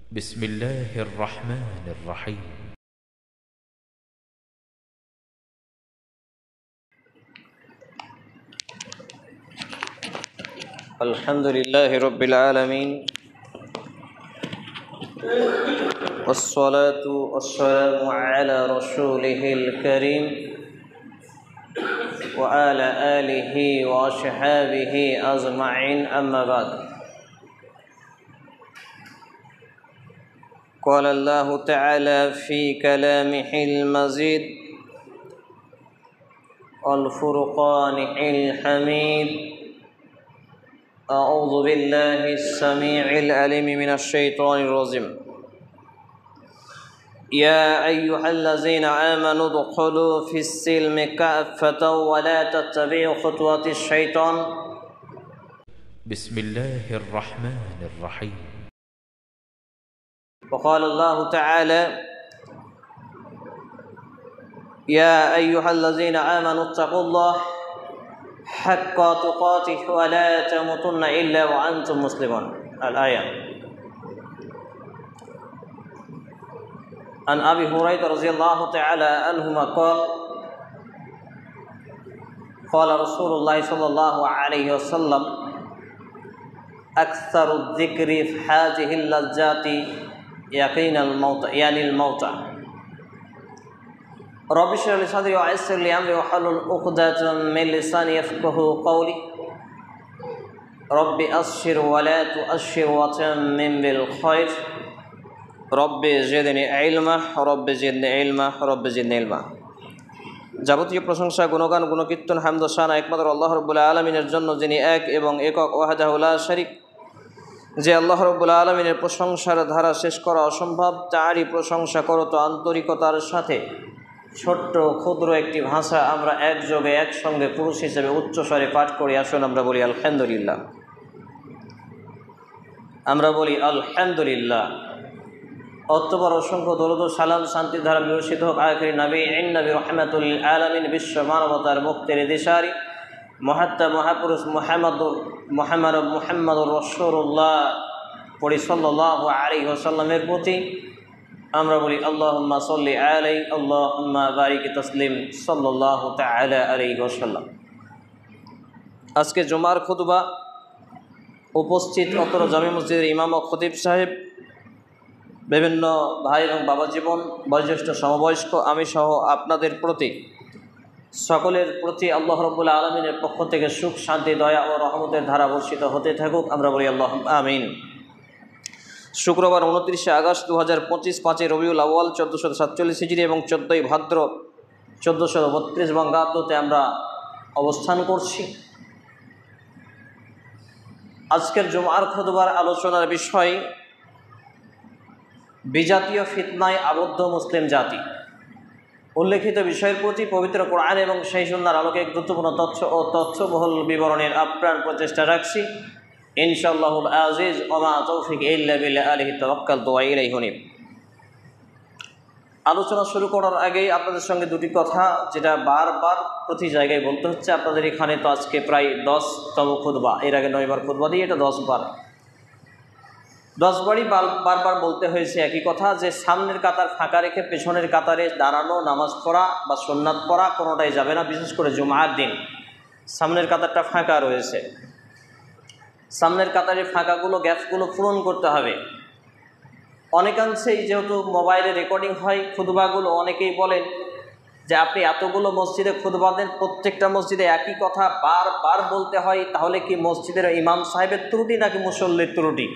بسم الله الرحمن الرحيم الحمد لله رب العالمين والصلاة والسلام على رسوله الكريم وعلى آله وأصحابه أجمعين أما بعد قال الله تعالى في كلامه المجيد والفرقان الحميد أعوذ بالله السميع العليم من الشيطان الرجيم يا أيها الذين آمنوا ادخلوا في السلم كافة ولا تتبعوا خطوات الشيطان بسم الله الرحمن الرحيم وقال الله تعالى يا أيها الذين آمنوا اتقوا الله حق تقاته ولا تموتن إلا وأنتم مسلمون الآية عن أبي هريرة رضي الله تعالى عنهما قال قال رسول الله صلى الله عليه وسلم أكثر الذكر في هذه اللذات يقين الموت يعني الموت رب اشرح لي صدري ويسر لي أمري واحلل عقدة من لساني يفقهوا قولي رب أبشر ولا تؤشر وتمم بالخير رب زدني علما رب زدني علما رب زدني علما যাবতীয় প্রশংসা গুণগান গুণকীর্তন হামদ ও শান একমাত্র আল্লাহ রাব্বুল আলামিনের জন্য, যিনি এক এবং একক ওয়াহদাহু লা শারীক। যে আল্লাহ রাব্বুল আলামিনের প্রশংসার ধারা শেষ করা অসম্ভব, তারই প্রশংসা করত আন্তরিকতার সাথে। ছোট্ট ক্ষুদ্র একটি ভাষা আমরা একযোগে একসঙ্গে পুরুষ হিসেবে উচ্চস্বরে পাঠ করি। আসুন আমরা বলি আলহামদুলিল্লাহ, আমরা বলি আলহামদুলিল্লাহ। অতঃপর অসংখ্য দরুদ ও সালাম শান্তির ধারা বিকশিত হোক আখির নবী নবী রহমাতুল আলামিন বিশ্ব মানবতার মুক্তির দিশারি মহাত্মা মহাপুরুষ মুহাম্মদুর রাসূলুল্লাহ পড়ি সাল্লাল্লাহু আলাইহি ওয়াসাল্লামের প্রতি আমরা বলি আল্লাহুম্মা সাল্লি আলাইহি আল্লাহুম্মা বারিক তাসলিম সাল্লাল্লাহু তাআলা আলাইহি ওয়াসাল্লাম। আজকে জুমার খুতবা উপস্থিত অত্র জামি মসজিদের ইমাম ও খতিব সাহেব, বিভিন্ন ভাই এবং বাবা জীবন, বয়োজ্যেষ্ঠ সমবয়স্ক, আমি সহ আপনাদের প্রতি, সকলের প্রতি আল্লাহ রাব্বুল আলামিনের পক্ষ থেকে সুখ শান্তি দয়া ও রহমতের ধারা বর্ষিত হতে থাকুক। আমরা বলি আল্লাহ আমিন। শুক্রবার 29শে আগস্ট 2025, 5 রবিউল আউয়াল 1447 হিজরি এবং 14ই ভাদ্র 1432 বঙ্গাব্দতে আমরা অবস্থান করছি। আজকের জুমার খুতবার আলোচনার বিষয় বিজাতীয় ফিতনায় আবদ্ধ মুসলিম জাতি। উল্লেখিত বিষয়ের প্রতি পবিত্র কোরআন এবং সেই সুন্নাহর আলোকে গুরুত্বপূর্ণ তথ্য ও তথ্যবহুল বিবরণের আপ্রাণ প্রচেষ্টা রাখছি ইনশাআল্লাহুল আজিজ। ওমা তৌফিক ইল্লা বিল্লাহ, আলাইহি তাওয়াক্কালতু ওয়া ইলাইহি উনীব। আলোচনা শুরু করার আগেই আপনাদের সঙ্গে দুটি কথা, যেটা বারবার প্রতি জায়গায় বলতে হচ্ছে। আপনাদের এখানে তো আজকে প্রায় 10তম খুতবা, এর আগে 9 বার খুতবা দিয়ে এটা 10 বারই বারবার বলতে হয়েছে একই কথা, যে সামনের কাতার ফাঁকা রেখে পেছনের কাতারে দাঁড়ানো, নামাজ পড়া বা সুন্নাত পড়া কোনোটাই যাবে না। বিশেষ করে জুমার দিন সামনের কাতারটা ফাঁকা রয়েছে, সামনের কাতারের ফাঁকাগুলো, গ্যাপগুলো পূরণ করতে হবে। অনেকাংশেই যেহেতু মোবাইলে রেকর্ডিং হয় খুতবাগুলো, অনেকেই বলেন যে আপনি এতগুলো মসজিদে খুতবা দেন, প্রত্যেকটা মসজিদে একই কথা বারবার বলতে হয়, তাহলে কি মসজিদের ইমাম সাহেবের ত্রুটি নাকি মুসল্লির ত্রুটি?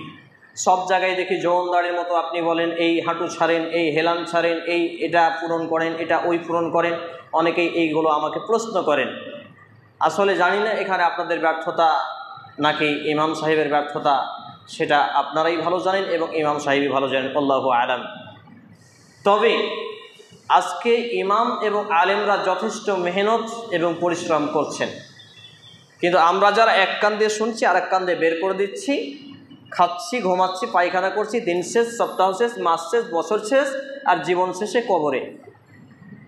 সব জায়গায় দেখি জওয়ানদারের মতো আপনি বলেন এই হাঁটু ছাড়েন, এই হেলান ছাড়েন, এই এটা পূরণ করেন, এটা ওই পূরণ করেন। অনেকেই এইগুলো আমাকে প্রশ্ন করেন। আসলে জানি না এখানে আপনাদের ব্যর্থতা নাকি ইমাম সাহেবের ব্যর্থতা, সেটা আপনারাই ভালো জানেন এবং ইমাম সাহেবই ভালো জানেন, আল্লাহু আলাম। তবে আজকে ইমাম এবং আলেমরা যথেষ্ট মেহনত এবং পরিশ্রম করছেন, কিন্তু আমরা যারা এক কান দিয়ে শুনছি আর এক কান দিয়ে বের করে দিচ্ছি, খাচ্ছি, ঘুমাচ্ছি, পায়খানা করছি, দিন শেষ, সপ্তাহ শেষ, মাস শেষ, বছর শেষ, আর জীবন শেষে কবরে।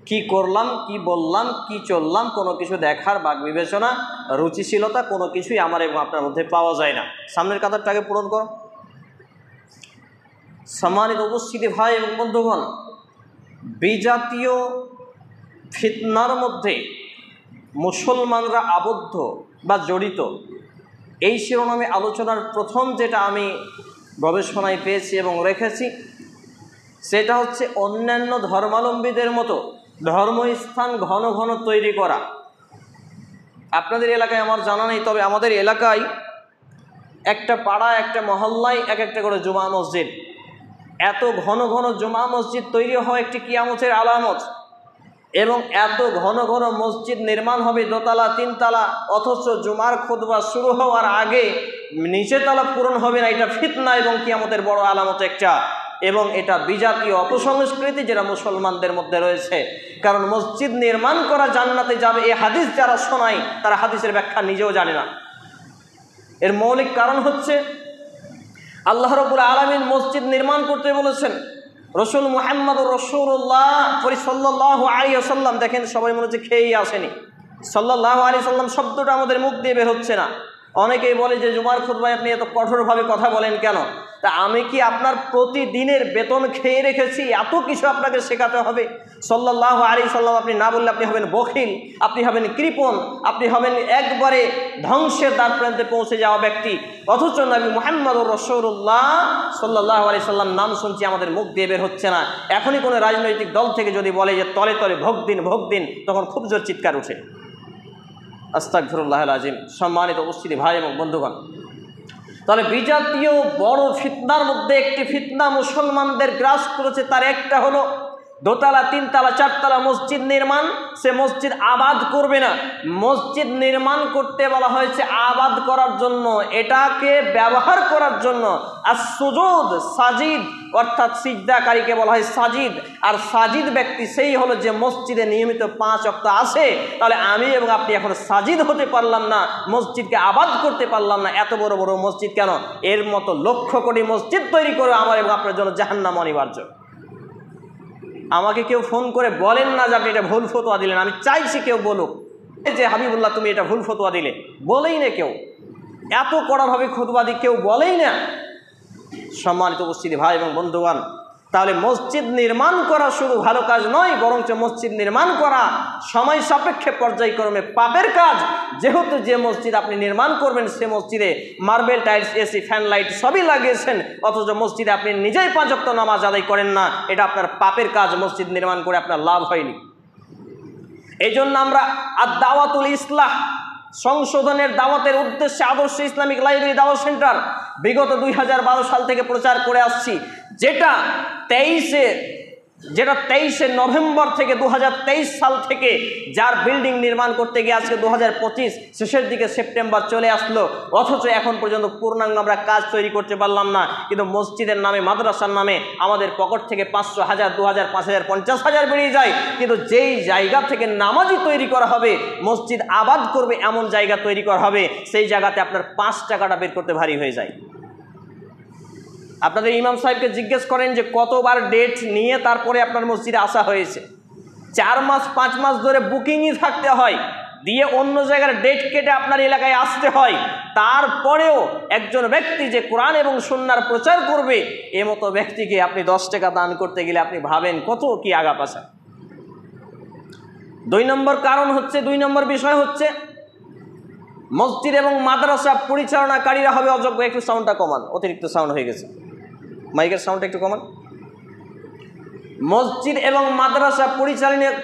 কি করলাম, কি বললাম, কি চললাম, কোনো কিছু দেখার বাক বিবেচনা, রুচিশীলতা কোনো কিছুই আমার এবং আপনার মধ্যে পাওয়া যায় না। সামনের কাতারটাকে পূরণ করো, সম্মানিত উপস্থিতি ভাই এবং বন্ধুগণ, বিজাতীয় ফিতনার মধ্যে মুসলমানরা আবদ্ধ বা জড়িত, এই শিরোনামে আলোচনার প্রথম যেটা আমি গবেষণায় পেয়েছি এবং রেখেছি সেটা হচ্ছে অন্যান্য ধর্মাবলম্বীদের মতো ধর্মস্থান ঘন ঘন তৈরি করা। আপনাদের এলাকায় আমার জানা নেই, তবে আমাদের এলাকায় একটা পাড়া, একটা মহল্লায় এক একটা করে জুমা মসজিদ। এত ঘন ঘন জুমা মসজিদ তৈরি হওয়া একটি কিয়ামতের আলামত, এবং এত ঘন ঘন মসজিদ নির্মাণ হবে দোতলা তিনতলা, অথচ জুমার খুতবা শুরু হওয়ার আগে নিচে তলা পূরণ হবে না। এটা ফিতনা এবং কিয়ামতের বড় আলামত একটা, এবং এটা বিজাতীয় অপসংস্কৃতি যেটা মুসলমানদের মধ্যে রয়েছে। কারণ মসজিদ নির্মাণ করা জান্নাতে যাবে এই হাদিস যারা শোনায় তারা হাদিসের ব্যাখ্যা নিজেও জানে না। এর মৌলিক কারণ হচ্ছে আল্লাহ রাব্বুল আলামিন মসজিদ নির্মাণ করতে বলেছেন। রসুল মুহাম্মদুর রাসূলুল্লাহ সাল্লাল্লাহু আলাইহি ওয়াসাল্লাম, দেখেন সবাই মনে হচ্ছে খেয়েই আসেনি, সাল্লাল্লাহু আলাইহি ওয়াসাল্লাম শব্দটা আমাদের মুখ দিয়ে বের হচ্ছে না। অনেকেই বলে যে জুমার খুতবায় আপনি এত কঠোরভাবে কথা বলেন কেন? তা আমি কি আপনার প্রতিদিনের বেতন খেয়ে রেখেছি এত কিছু আপনাকে শেখাতে হবে? সাল্লাল্লাহু আলাইহি ওয়াসাল্লাম আপনি না বললে আপনি হবেন বখিল, আপনি হবেন কৃপণ, আপনি হবেন একবারে ধ্বংসের দ্বার প্রান্তে পৌঁছে যাওয়া ব্যক্তি। অথচ নবী মুহাম্মদুর রাসূলুল্লাহ সাল্লাল্লাহু আলাইহি ওয়াসাল্লাম নাম শুনছি আমাদের মুখ দিয়ে বের হচ্ছে না। এখনই কোনো রাজনৈতিক দল থেকে যদি বলে যে তলে তলে ভোট দিন ভোট দিন, তখন খুব জোর চিৎকার উঠে। আস্তাগফিরুল্লাহুল আযীম। সম্মানিত উপস্থিতি ভাই এবং বন্ধুগণ, তাহলে বিজাতীয় বড় ফিতনার মধ্যে একটি ফিতনা মুসলমানদের গ্রাস করেছে। তার একটা হলো দোতলা তিনতলা চারতলা মসজিদ নির্মাণ। সে মসজিদ আবাদ করবে না, মসজিদ নির্মাণ করতে বলা হয়েছে আবাদ করার জন্য, এটাকে ব্যবহার করার জন্য। আর সুজুদ সাজিদ অর্থাৎ সিজদাকারীকে বলা হয় সাজিদ। আর সাজিদ ব্যক্তি সেই হলো যে মসজিদে নিয়মিত 5 ওয়াক্ত আসে। তাহলে আমি এবং আপনি এখন সাজিদ হতে পারলাম না, মসজিদকে আবাদ করতে পারলাম না। এত বড় বড় মসজিদ কেন? এর মতো লক্ষ কোটি মসজিদ তৈরি করে আমার এবং আপনার জন্য জাহান্নাম অনিবার্য। আমাকে কেউ ফোন করে বলেন না যে আপনি এটা ভুল ফতোয়া দিলেন। আমি চাইছি কেউ বলুক যে হাবিবুল্লাহ তুমি এটা ভুল ফতোয়া দিলে, বলেই না কেউ। এত কড়াভাবে খুতবা দিয়ে কেউ বলেই না। সম্মানিত উপস্থিতি ভাই এবং বন্ধুগণ, তাহলে মসজিদ নির্মাণ করা শুধু ভালো কাজ নয়, বরঞ্চ মসজিদ নির্মাণ করা সময় সাপেক্ষে পর্যায়ক্রমে পাপের কাজ। যেহেতু যে মসজিদ আপনি নির্মাণ করবেন সে মসজিদে marble tiles AC fan light সবই লাগিয়েছেন, অথচ মসজিদে আপনি নিজেই 5 ওয়াক্ত নামাজ আদায় করেন না, এটা আপনার পাপের কাজ। মসজিদ নির্মাণ করে আপনার লাভ হয়নি। এই জন্য আমরা আদ-দাওয়াতুল ইসলাহ সংশোধনের দাওয়াতের উদ্দেশ্যে আদর্শ ইসলামিক লাইব্রেরি দাওয়াত সেন্টার বিগত 2012 সাল থেকে প্রচার করে আসছি, যেটা 23শে নভেম্বর থেকে 2023 সাল থেকে যার বিল্ডিং নির্মাণ করতে গিয়ে আজকে 2025 শেষের দিকে সেপ্টেম্বর চলে আসলো, অথচ এখন পর্যন্ত পূর্ণাঙ্গ আমরা কাজ তৈরি করতে পারলাম না। কিন্তু মসজিদের নামে মাদ্রাসার নামে আমাদের পকেট থেকে 500, 1000, 2000, 5000, 50,000 বেরিয়ে যায়। কিন্তু যেই জায়গা থেকে নামাজি তৈরি করা হবে, মসজিদ আবাদ করবে এমন জায়গা তৈরি করা হবে, সেই জায়গাতে আপনার 5 টাকাটা বের করতে ভারী হয়ে যায়। আপনাদের ইমাম সাহেবকে জিজ্ঞেস করেন যে কতবার ডেট নিয়ে তারপরে আপনার মসজিদে আসা হয়েছে। 4 মাস 5 মাস ধরে বুকিংই থাকতে হয়, দিয়ে অন্য জায়গার ডেট কেটে আপনার এলাকায় আসতে হয়। তারপরেও একজন ব্যক্তি যে কোরআন এবং সুন্নাহর প্রচার করবে, এমতো ব্যক্তিকে আপনি 10 টাকা দান করতে গেলে আপনি ভাবেন কত কি আগা পাশা। 2 নম্বর কারণ হচ্ছে, 2 নম্বর বিষয় হচ্ছে মসজিদ এবং মাদ্রাসা পরিচালনাকারীরা হবে অযোগ্য। একটু সাউন্ডটা কমান, অতিরিক্ত সাউন্ড হয়ে গেছে, মাইকের সাউন্ডটা একটু কমান। মসজিদ এবং মাদ্রাসা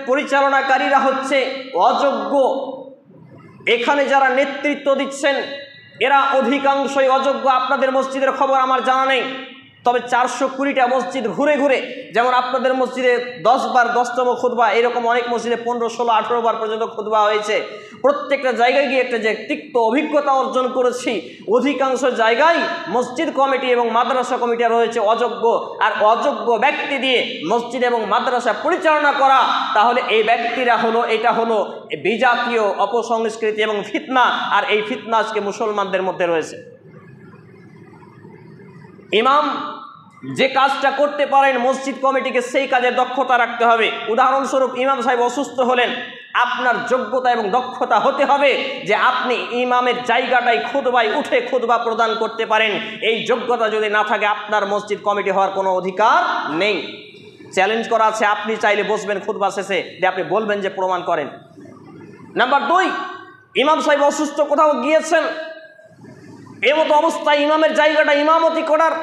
পরিচালনাকারীরা হচ্ছে অযোগ্য। এখানে যারা নেতৃত্ব দিচ্ছেন এরা অধিকাংশই অযোগ্য। আপনাদের মসজিদের খবর আমার জানা নেই, তবে 420টা মসজিদ ঘুরে ঘুরে, যেমন আপনাদের মসজিদে 10 বার 10তম খুতবা, এরকম অনেক মসজিদে 15, 16, 18 বার পর্যন্ত খুতবা হয়েছে। প্রত্যেকটা জায়গায় গিয়ে একটা যে তিক্ত অভিজ্ঞতা অর্জন করেছি, অধিকাংশ জায়গায় মসজিদ কমিটি এবং মাদ্রাসা কমিটি রয়েছে অযোগ্য। আর অযোগ্য ব্যক্তি দিয়ে মসজিদ এবং মাদ্রাসা পরিচালনা করা, তাহলে এই ব্যক্তিরা হলো, এটা হলো বিজাতীয় অপসংস্কৃতি এবং ফিতনা। আর এই ফিতনা আজকে মুসলমানদের মধ্যে রয়েছে। ইমাম যে কাজটা করতে পারেন, মসজিদ কমিটিকে সেই কাজে দক্ষতা রাখতে হবে। উদাহরণস্বরূপ ইমাম সাহেব অসুস্থ হলেন, আপনার যোগ্যতা এবং দক্ষতা হতে হবে যে আপনি ইমামের জায়গাটায় খুতবায় উঠে খুতবা প্রদান করতে পারেন। এই যোগ্যতা যদি না থাকে আপনার মসজিদ কমিটি হওয়ার কোনো অধিকার নেই। চ্যালেঞ্জ করা আছে, আপনি চাইলে বসবেন খুতবা শেষে, যে আপনি বলবেন যে প্রমাণ করেন। নাম্বার 2, ইমাম সাহেব অসুস্থ, কোথাও গিয়েছেন, এমতো অবস্থায় ইমামের জায়গাটা ইমামতি করার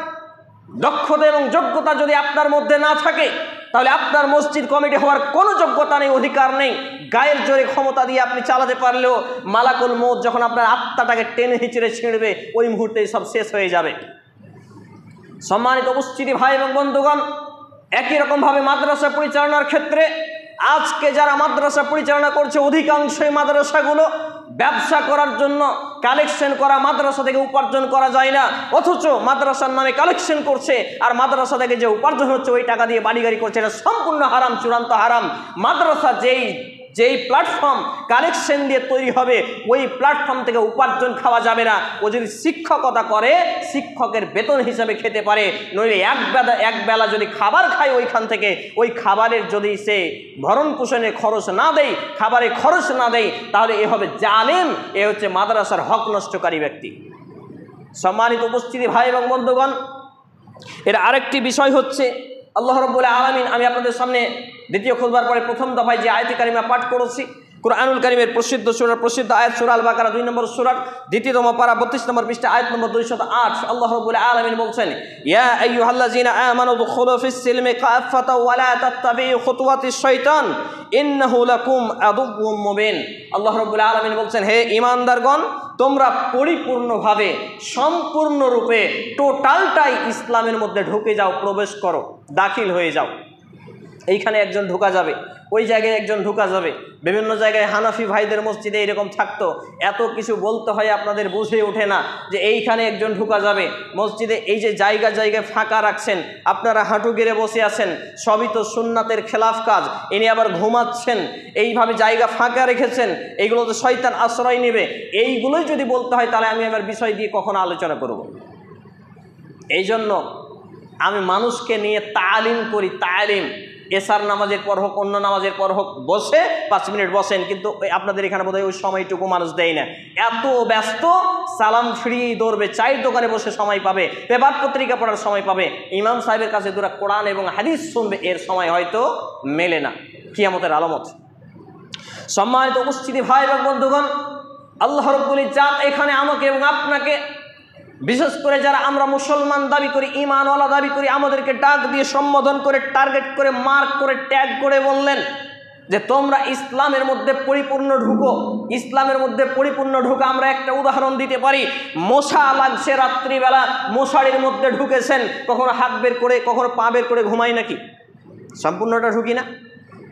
দক্ষতা এবং যোগ্যতা যদি আপনার মধ্যে না থাকে, তাহলে আপনার মসজিদ কমিটি হওয়ার কোনো যোগ্যতা নেই, অধিকার নেই। গায়ের জোরে ক্ষমতা দিয়ে আপনি চালাতে পারলেও মালাকুল মউত যখন আপনার আত্মাটাকে টেনে হিচড়ে ছিঁড়বে, ওই মুহূর্তেই সব শেষ হয়ে যাবে। সম্মানিত উপস্থিতি ভাই এবং বন্ধুগণ, একই রকমভাবে মাদ্রাসা পরিচালনার ক্ষেত্রে আজকে যারা মাদ্রাসা পরিচালনা করছে, অধিকাংশই মাদ্রাসাগুলো ব্যবসা করার জন্য কালেকশন করা, মাদ্রাসা থেকে উপার্জন করা যায় না, অথচ মাদ্রাসার নামে কালেকশন করছে, আর মাদ্রাসা থেকে যে উপার্জন হচ্ছে ওই টাকা দিয়ে বাড়ি গাড়ি করছে। এটা সম্পূর্ণ হারাম, চূড়ান্ত হারাম। মাদ্রাসা যেই প্ল্যাটফর্ম কালেকশন দিয়ে তৈরি হবে, ওই প্ল্যাটফর্ম থেকে উপার্জন খাওয়া যাবে না। ও যদি শিক্ষকতা করে, শিক্ষকের বেতন হিসাবে খেতে পারে, নইলে এক বেলা যদি খাবার খায় ওইখান থেকে, ওই খাবারের যদি সে ভরণ পোষণের খরচ না দেয়, খাবারের খরচ না দেয়, তাহলে এ হবে জালেম, এ হচ্ছে মাদ্রাসার হক নষ্টকারী ব্যক্তি। সম্মানিত উপস্থিতি ভাই এবং বন্ধুগণ, এর আরেকটি বিষয় হচ্ছে আল্লাহ রাব্বুল আলামিন, আমি আপনাদের সামনে দ্বিতীয় খুতবার পরে প্রথম দফায় যে আয়াতে কারিমা পাঠ করেছি, কুরআনুল কারীমের প্রসিদ্ধ সূরা, প্রসিদ্ধ আয়াত সূরা আল বাকারা 2 নম্বর সূরার 2ম পারা 32 নম্বর পৃষ্ঠা আয়াত নম্বর 208, আল্লাহ রাব্বুল আলামিন বলছেন, ইয়া আইয়ুহাল্লাযীনা আমানু দুখুলু ফিস সিলমি কাফাতাও ওয়া লা তাত্তাবিউ খুতুওয়াতিশ শাইতান ইন্নাহু লাকুম আদুউম মুবিন। আল্লাহ রাব্বুল আলামিন বলছেন, হে ঈমানদারগণ, তোমরা পরিপূর্ণভাবে, সম্পূর্ণরূপে, টোটালটাই ইসলামের মধ্যে ঢুকে যাও, প্রবেশ করো, দাখিল হয়ে যাও। এইখানে একজন ঢোকা যাবে, ওই জায়গায় একজন ঢোকা যাবে। বিভিন্ন জায়গায় হানাফি ভাইদের মসজিদে এরকম থাকতো, এত কিছু বলতে হয় আপনাদের বুঝে ওঠে না যে এইখানে একজন ঢোকা যাবে। মসজিদে এই যে জায়গায় ফাঁকা রাখছেন, আপনারা হাঁটু গেড়ে বসে আছেন, সবই তো সুন্নাতের খেলাফ কাজ। ইনি আবার ঘুমাচ্ছেন, এইভাবে জায়গা ফাঁকা রেখেছেন, এইগুলো তো শয়তান আশ্রয় নেবে। এইগুলোই যদি বলতে হয়, তাহলে আমি আমার বিষয় দিয়ে কখনো আলোচনা করব। এই জন্য আমি মানুষকে নিয়ে তালিম করি, তালিম। এশার নামাজের পর হোক, অন্য নামাজের পর হোক, বসে 5 মিনিট বসেন, কিন্তু আপনাদের এখানে বোধহয় ওই সময়টুকু মানুষ দেয় না। এত ব্যস্ত, সালাম ফিরিয়েই দৌড়বে, চায়ের দোকানে বসে সময় পাবে, পেপার পত্রিকা পড়ার সময় পাবে, ইমাম সাহেবের কাছে দুরা কোরআন এবং হাদিস শুনবে, এর সময় হয়তো মেলে না। কিয়ামতের আলামত। সম্মানিত উপস্থিতি ভাই এবং বন্ধুগণ, আল্লাহ রাব্বুল ইজ্জাত এখানে আমাকে এবং আপনাকে, বিশেষ করে যারা আমরা মুসলমান দাবি করি, ঈমানওয়ালা দাবি করি, আমাদেরকে ডাক দিয়ে সম্বোধন করে, টার্গেট করে, মার্ক করে, ট্যাগ করে বললেন যে তোমরা ইসলামের মধ্যে পরিপূর্ণ ঢুকো। ইসলামের মধ্যে পরিপূর্ণ ঢুকে আমরা একটা উদাহরণ দিতে পারি। মশা লাগছে রাত্রিবেলা, মশারির মধ্যে ঢুকেছেন, কখনো হাত বের করে, কখনো পা বের করে ঘুমাই নাকি? সম্পূর্ণটা ঢুকি না?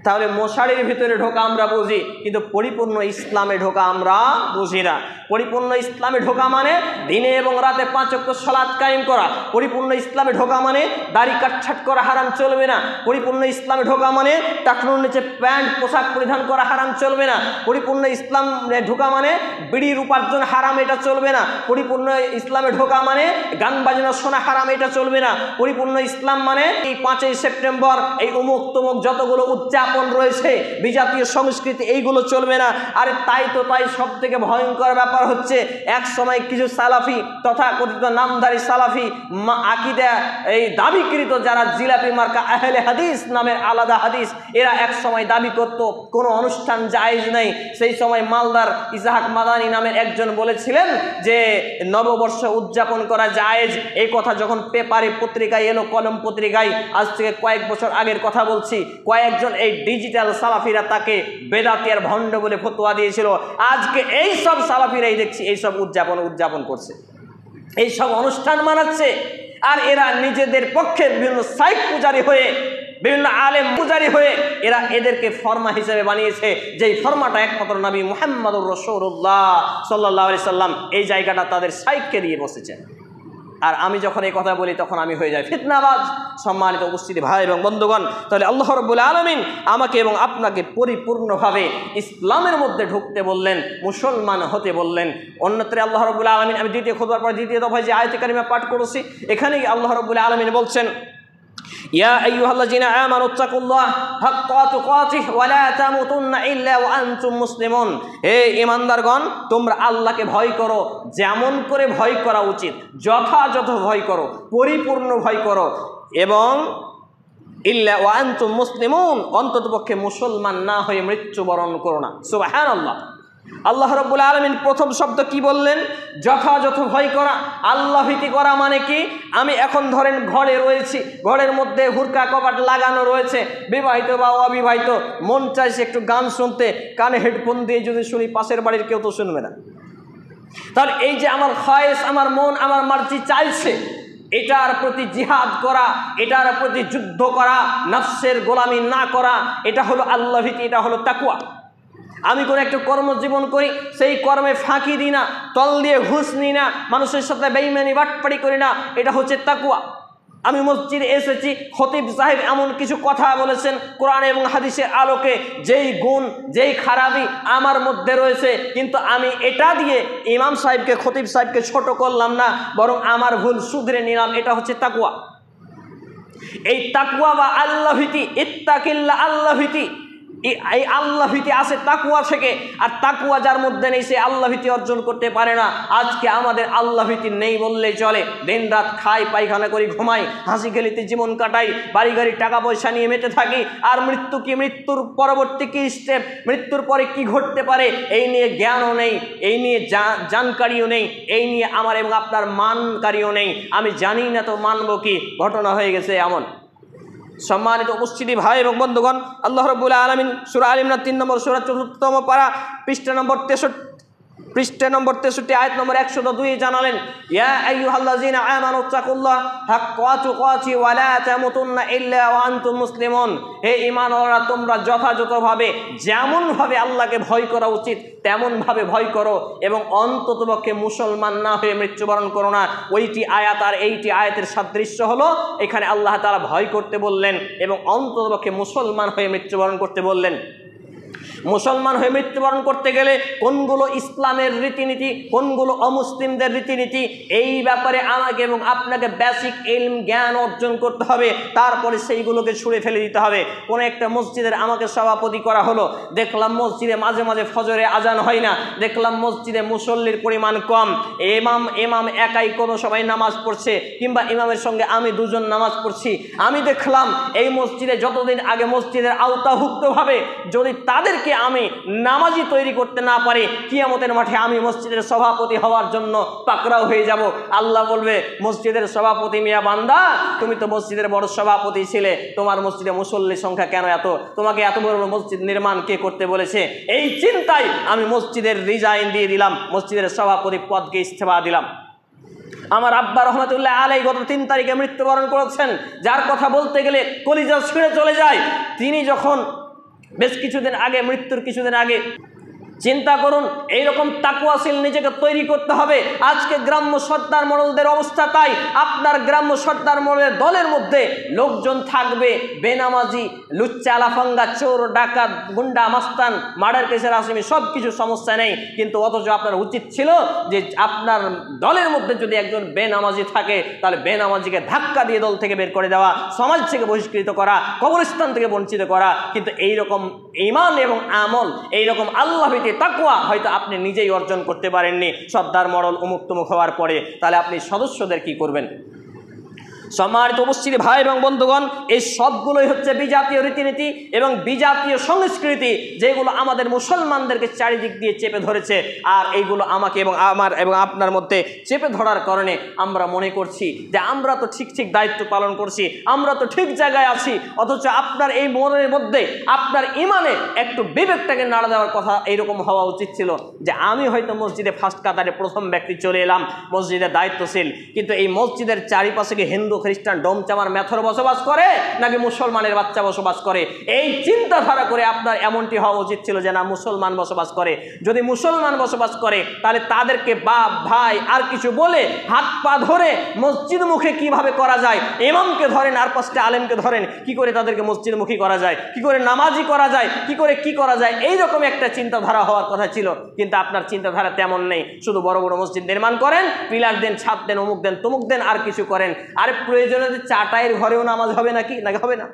তাহলে মশারির ভিতরে ঢোকা আমরা বুঝি, কিন্তু পরিপূর্ণ ইসলামে ঢোকা আমরা বুঝি না। পরিপূর্ণ ইসলামে ঢোকা মানে দিনে এবং রাতে 5 ওয়াক্ত সালাত কায়েম করা। পরিপূর্ণ ইসলামে ঢোকা মানে দাড়ি কাটছাট করা হারাম চলবে না। পরিপূর্ণ ইসলামে ঢোকা মানে টাকনুর নিচে প্যান্ট পোশাক পরিধান করা হারাম চলবে না। পরিপূর্ণ ইসলামে ঢোকা মানে বিড়ির উপার্জন হারাম, এটা চলবে না। পরিপূর্ণ ইসলামে ঢোকা মানে গান বাজনা শোনা হারাম, এটা চলবে না। পরিপূর্ণ ইসলাম মানে এই 5ই সেপ্টেম্বর, এই অমুক তমুক যতগুলো উদযাপন রয়েছে, বিজাতীয় সংস্কৃতি, এইগুলো চলবে না। আরে তাই সব থেকে ভয়ঙ্কর ব্যাপার হচ্ছে, এক সময় কিছু সালাফি, তথাকথিত নামধারী সালাফি আকীদা এই দাবিকৃত যারা জিলাপি মার্কা আহলে হাদিস নামের আলাদা হাদিস, এরা এক সময় দাবি করত কোনো অনুষ্ঠান জায়েজ নেই। সেই সময় মালদার ইসহাক মাদানী নামের একজন বলেছিলেন যে নববর্ষ উদযাপন করা জায়েজ। এই কথা যখন পেপারে পত্রিকায় এলো, কলম পত্রিকায়, আজ থেকে কয়েক বছর আগের কথা বলছি, কয়েকজন এই ডিজিটাল সালাফিরা তাকে বেদাতি আর ভণ্ড বলে ফতোয়া দিয়েছিল। আজকে এই সব সালাফিরাই দেখছি এইসব উদযাপন করছে, এইসব অনুষ্ঠান মানাচ্ছে। আর এরা নিজেদের পক্ষে বিভিন্ন সাইক পূজারী হয়ে, বিভিন্ন আলেম পূজারী হয়ে এরা এদেরকে ফরমা হিসেবে বানিয়েছে, যেই ফরমাটা একমাত্র নবী মুহাম্মদুর রাসূলুল্লাহ সাল্লাল্লাহু আলাইহি সাল্লাম এই জায়গাটা তাদের সাইককে দিয়ে বসেছেন। আর আমি যখন এই কথা বলি তখন আমি হয়ে যাই ফিতনাবাজ। সম্মানিত উপস্থিতি ভাই এবং বন্ধুগণ, তাহলে আল্লাহ রাব্বুল আলামিন আমাকে এবং আপনাকে পরিপূর্ণভাবে ইসলামের মধ্যে ঢুকতে বললেন, মুসলমান হতে বললেন। অন্যত্রে আল্লাহ রাব্বুল আলামিন, আমি দ্বিতীয় খুতবার পর দ্বিতীয় দফায় যে আয়াতে কারিমা পাঠ করেছি, এখানেই আল্লাহ রাব্বুল আলামিন বলছেন, ইয়া আইয়ুহাল্লাযীনা আমানুত্তাকুল্লাহ হাক্কা তুকাতিহি ওয়া লা তামুতুন্না ইল্লা ওয়া আনতুম মুসলিমুন। হে ঈমানদারগণ, তোমরা আল্লাহকে ভয় করো যেমন করে ভয় করা উচিত, যথাযথ ভয় করো, পরিপূর্ণ ভয় করো, এবং ইল্লা ওয়া আনতুম মুসলিমুন, অন্ততপক্ষে মুসলমান না হয়ে মৃত্যুবরণ করো না। সুবহানাল্লাহ। আল্লাহ রাব্বুল আলামিন প্রথম শব্দ কি বললেন? যথাযথ ভয় করা। আল্লাহ ভীতি করা মানে কি? আমি এখন ধরেন ঘরে রয়েছি, ঘরের মধ্যে হুরকা কপাট লাগানো রয়েছে, বিবাহিত বা অবিবাহিত, মন চাইছে একটু গান শুনতে, কানে হেডফোন দিয়ে যদি শুনি পাশের বাড়ির কেউ তো শুনবে না। তাহলে এই যে আমার খয়েস, আমার মন, আমার মার্জি চাইছে, এটার প্রতি জিহাদ করা, এটার প্রতি যুদ্ধ করা, নফসের গোলামি না করা, এটা হলো আল্লাহ ভীতি, এটা হলো তাকওয়া। আমি কোনো একটা কর্মজীবন করি, সেই কর্মে ফাঁকি দিই না, তল দিয়ে ঘুষ নিই না, মানুষের সাথে বেঈমানি বাটপাড়ি করি না, এটা হচ্ছে তাকওয়া। আমি মসজিদে এসেছি, খতিব সাহেব এমন কিছু কথা বলেছেন কোরআন এবং হাদিসের আলোকে, যেই গুণ, যেই খারাপি আমার মধ্যে রয়েছে, কিন্তু আমি এটা দিয়ে ইমাম সাহেবকে, খতিব সাহেবকে ছোট করলাম না, বরং আমার ভুল শুধরে নিলাম, এটা হচ্ছে তাকওয়া। এই তাকওয়া বা আল্লাহ ভীতি, ইত্তাকিল্লাহ, আল্লাহ ভীতি, এই আল্লাহ ভীতি আসে তাকওয়া থেকে। আর তাকওয়া যার মধ্যে নেই, সে আল্লাহ ভীতি অর্জন করতে পারে না। আজকে আমাদের আল্লাহ ভীতি নেই বললেই চলে। দিন রাত খাই, পায়খানা করি, ঘুমাই, হাসি খেলিতে জীবন কাটাই, বাড়ি গাড়ি টাকা পয়সা নিয়ে মেতে থাকি। আর মৃত্যু কি, মৃত্যুর পরবর্তী কি স্টেপ, মৃত্যুর পরে কি ঘটতে পারে, এই নিয়ে জ্ঞানও নেই, এই নিয়ে জানকারিও নেই, এই নিয়ে আমার এবং আপনার মানকারিও নেই। আমি জানি না তো মানবো কি, ঘটনা হয়ে গেছে এমন। সম্মানিত উপস্থিতি ভাই এবং বন্ধুগণ, আল্লাহ রাব্বুল আলামিন সূরা আল ইমরান 3 নম্বর সূরা ৪র্থম পারা পৃষ্ঠা নম্বর 63 আয়াত নম্বর 102 জানালেন, ইয়া আইয়ুহাল্লাযীনা আমানুত্তাকুল্লাহ হাক্কা তুকাতিহি ওয়া লা তামুতুন্না ইল্লা ওয়া আনতুম মুসলিমুন। হে ঈমানওয়ালারা, তোমরা যথাযথভাবে, যেমনভাবে আল্লাহকে ভয় করা উচিত তেমনভাবে ভয় করো, এবং অন্ততপক্ষে মুসলমান না হয়ে মৃত্যুবরণ করো না। ওইটি আয়াত আর এইটি আয়াতের সাদৃশ্য হলো, এখানে আল্লাহ তাআলা ভয় করতে বললেন এবং অন্ততপক্ষে মুসলমান হয়ে মৃত্যুবরণ করতে বললেন। মুসলমান হয়ে মৃত্যুবরণ করতে গেলে কোনগুলো ইসলামের রীতিনীতি, কোনগুলো অমুসলিমদের রীতিনীতি, এই ব্যাপারে আমাকে এবং আপনাকে বেসিক ইলম, জ্ঞান অর্জন করতে হবে। তারপরে সেইগুলোকে ছুঁড়ে ফেলে দিতে হবে। কোনো একটা মসজিদের আমাকে সভাপতি করা হলো, দেখলাম মসজিদে মাঝে মাঝে ফজরে আজান হয় না, দেখলাম মসজিদে মুসল্লির পরিমাণ কম, ইমাম একাই কোনো সবাই নামাজ পড়ছে, কিংবা ইমামের সঙ্গে আমি দুজন নামাজ পড়ছি। আমি দেখলাম এই মসজিদে যতদিন আগে মসজিদের আওতাভুক্তভাবে যদি তাদেরকে আমি নামাজি তৈরি করতে না পারি, কিয়ামতের মাঠে আমি মসজিদের সভাপতি হওয়ার জন্য পাকড়াও হয়ে যাব। আল্লাহ বলবে, মসজিদের সভাপতি মিয়া বান্দা, তুমি তো মসজিদের বড় সভাপতি ছিলে, তোমার মসজিদে মুসল্লির সংখ্যা কেন এত? তোমাকে এত বড় মসজিদ নির্মাণ কে করতে বলেছে? এই চিন্তায় আমি মসজিদের রিজাইন দিয়ে দিলাম, মসজিদের সভাপতি পদকে ইস্তেফা দিলাম। আমার আব্বা রহমতুল্লাহ আলাই গত 3 তারিখে মৃত্যুবরণ করেছেন, যার কথা বলতে গেলে কলিজা ছিঁড়ে চলে যায়। তিনি যখন বেশ কিছুদিন আগে, মৃত্যুর কিছুদিন আগে, চিন্তা করুন, এইরকম তাকওয়াশীল নিজেকে তৈরি করতে হবে। আজকে গ্রাম্য সর্দার মোড়লদের অবস্থা তাই। আপনার গ্রাম্য সর্দার মোড়লের দলের মধ্যে লোকজন থাকবে বেনামাজি, লুচ্চা, লাফাঙ্গা, চোর, ডাকাত, গুন্ডা, মাস্তান, মার্ডার কেসের আসামি, সব কিছু সমস্যা নেই, কিন্তু অথচ আপনার উচিত ছিল যে আপনার দলের মধ্যে যদি একজন বেনামাজি থাকে, তাহলে বেনামাজিকে ধাক্কা দিয়ে দল থেকে বের করে দেওয়া, সমাজ থেকে বহিষ্কৃত করা, কবরস্থান থেকে বঞ্চিত করা। কিন্তু এইরকম ঈমান এবং আমল, এইরকম আল্লাহ ভীতি, তাকওয়া হয়তো আপনি নিজেই অর্জন করতে পারেননি। সর্দার মডেল অমুক তমুক হওয়ার পরে তাহলে আপনি সদস্যদের কি করবেন? সম্মানিত উপস্থিতি ভাই এবং বন্ধুগণ, এই সবগুলোই হচ্ছে বিজাতীয় রীতিনীতি এবং বিজাতীয় সংস্কৃতি, যেগুলো আমাদের মুসলমানদেরকে চারিদিক দিয়ে চেপে ধরেছে। আর এইগুলো আমাকে এবং আমার এবং আপনার মধ্যে চেপে ধরার কারণে আমরা মনে করছি যে আমরা তো ঠিক দায়িত্ব পালন করছি, আমরা তো ঠিক জায়গায় আছি। অথচ আপনার এই মনের মধ্যে, আপনার ইমানে একটু বিবেকটাকে নাড়া দেওয়ার কথা এইরকম হওয়া উচিত ছিল যে আমি হয়তো মসজিদে ফার্স্ট কাতারে প্রথম ব্যক্তি চলে এলাম, মসজিদের দায়িত্বশীল, কিন্তু এই মসজিদের চারিপাশে কি হিন্দু, খ্রিস্টান, ডোমচামার, মেথর বসবাস করে নাকি মুসলমানের বাচ্চা বসবাস করে? এই চিন্তাধারা করে আপনার এমনটি হওয়া উচিত ছিল যে না, মুসলমান বসবাস করে। যদি মুসলমান বসবাস করে তাহলে তাদেরকে বাপ, ভাই আর কিছু বলে হাত পা ধরে মসজিদ মুখে কিভাবে করা যায়, ইমামকে ধরেন আর 5টা আলেমকে ধরেন, কি করে তাদেরকে মসজিদমুখী করা যায়, কি করে নামাজি করা যায়, কি করা যায়, এইরকম একটা চিন্তাধারা হওয়ার কথা ছিল। কিন্তু আপনার চিন্তাধারা তেমন নেই। শুধু বড় বড় মসজিদ নির্মাণ করেন, পিলার দেন, ছাদ দেন, অমুক দেন, তমুক দেন, আর কিছু করেন। আরে প্রয়োজনে চাটাইয়ের ঘরেও নামাজ হবে নাকি হবে না?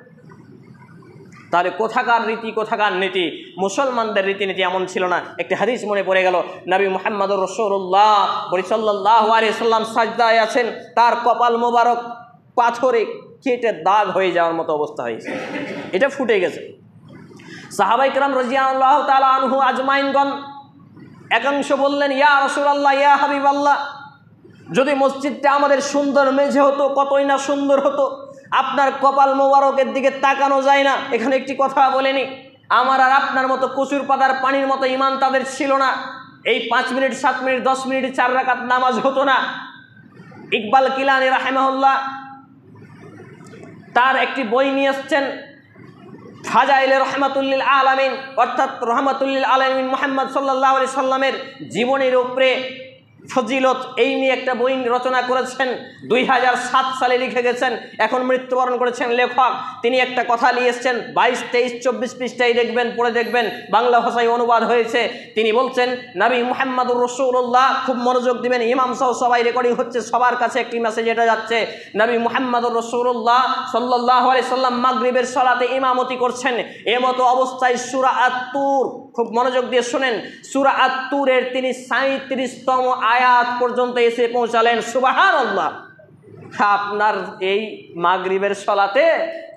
তাহলে কোথাকার রীতি কোথাকার নীতি? মুসলমানদের রীতিনীতি এমন ছিল না। একটি হাদিস মনে পড়ে গেল, নবী মুহাম্মদুর রাসূলুল্লাহ সাল্লাল্লাহু আলাইহি সাল্লাম সাজদায় আছেন, তার কপাল মোবারক পাথরে কেটে দাগ হয়ে যাওয়ার মতো অবস্থা হয়েছে, এটা ফুটে গেছে। সাহাবায়ে কেরাম রাদিয়াল্লাহু তাআলা আনহু আজমাইনগণ একাংশ বললেন, ইয়া রাসূলুল্লাহ, ইয়া হাবিবাল্লাহ, যদি মসজিদটা আমাদের সুন্দর মেঝে হতো কতই না সুন্দর হতো, আপনার কপাল মোবারকের দিকে তাকানো যায় না। এখানে একটি কথা বলেনি, আমার আর আপনার মতো কচুর পাতার পানির মতো ইমান তাদের ছিল না। এই 5 মিনিট 7 মিনিট 10 মিনিট 4 রাকাত নামাজ হতো না। ইকবাল কিলানি রাহিমাহুল্লাহ তার একটি বই নিয়ে এসছেন, ফাজাইলে রহমাতুল্লিল আলামিন, অর্থাৎ রহমাতুল্লিল আলামিন মুহাম্মদ সাল্লাল্লাহু আলাইহি সাল্লামের জীবনের উপরে ফজিলত, এই নিয়ে একটা বই রচনা করেছেন। 2007 সালে লিখে গেছেন, এখন মৃত্যুবরণ করেছেন লেখক। তিনি একটা কথা নিয়ে এসছেন, 22, 23, 24 পৃষ্ঠায় দেখবেন, পড়ে দেখবেন, বাংলা ভাষায় অনুবাদ হয়েছে। তিনি বলছেন, নবী মুহাম্মদুর রাসূলুল্লাহ, খুব মনোযোগ দিবেন, ইমাম সহ সবাই রেকর্ডিং হচ্ছে, সবার কাছে একটি মেসেজ এটা যাচ্ছে। নবী মুহাম্মদুর রাসূলুল্লাহ সাল্লাল্লাহু আলাইহি সাল্লাম মাগরিবের সালাতে ইমামতি করছেন। এমতো অবস্থায় সূরা আত-তুর, খুব মনোযোগ দিয়ে শুনেন, সূরা আত-তুরের তিনি 37তম আয়াত পর্যন্ত এসে পৌঁছালেন। সুবহানাল্লাহ! আপনার এই মাগরিবের সালাতে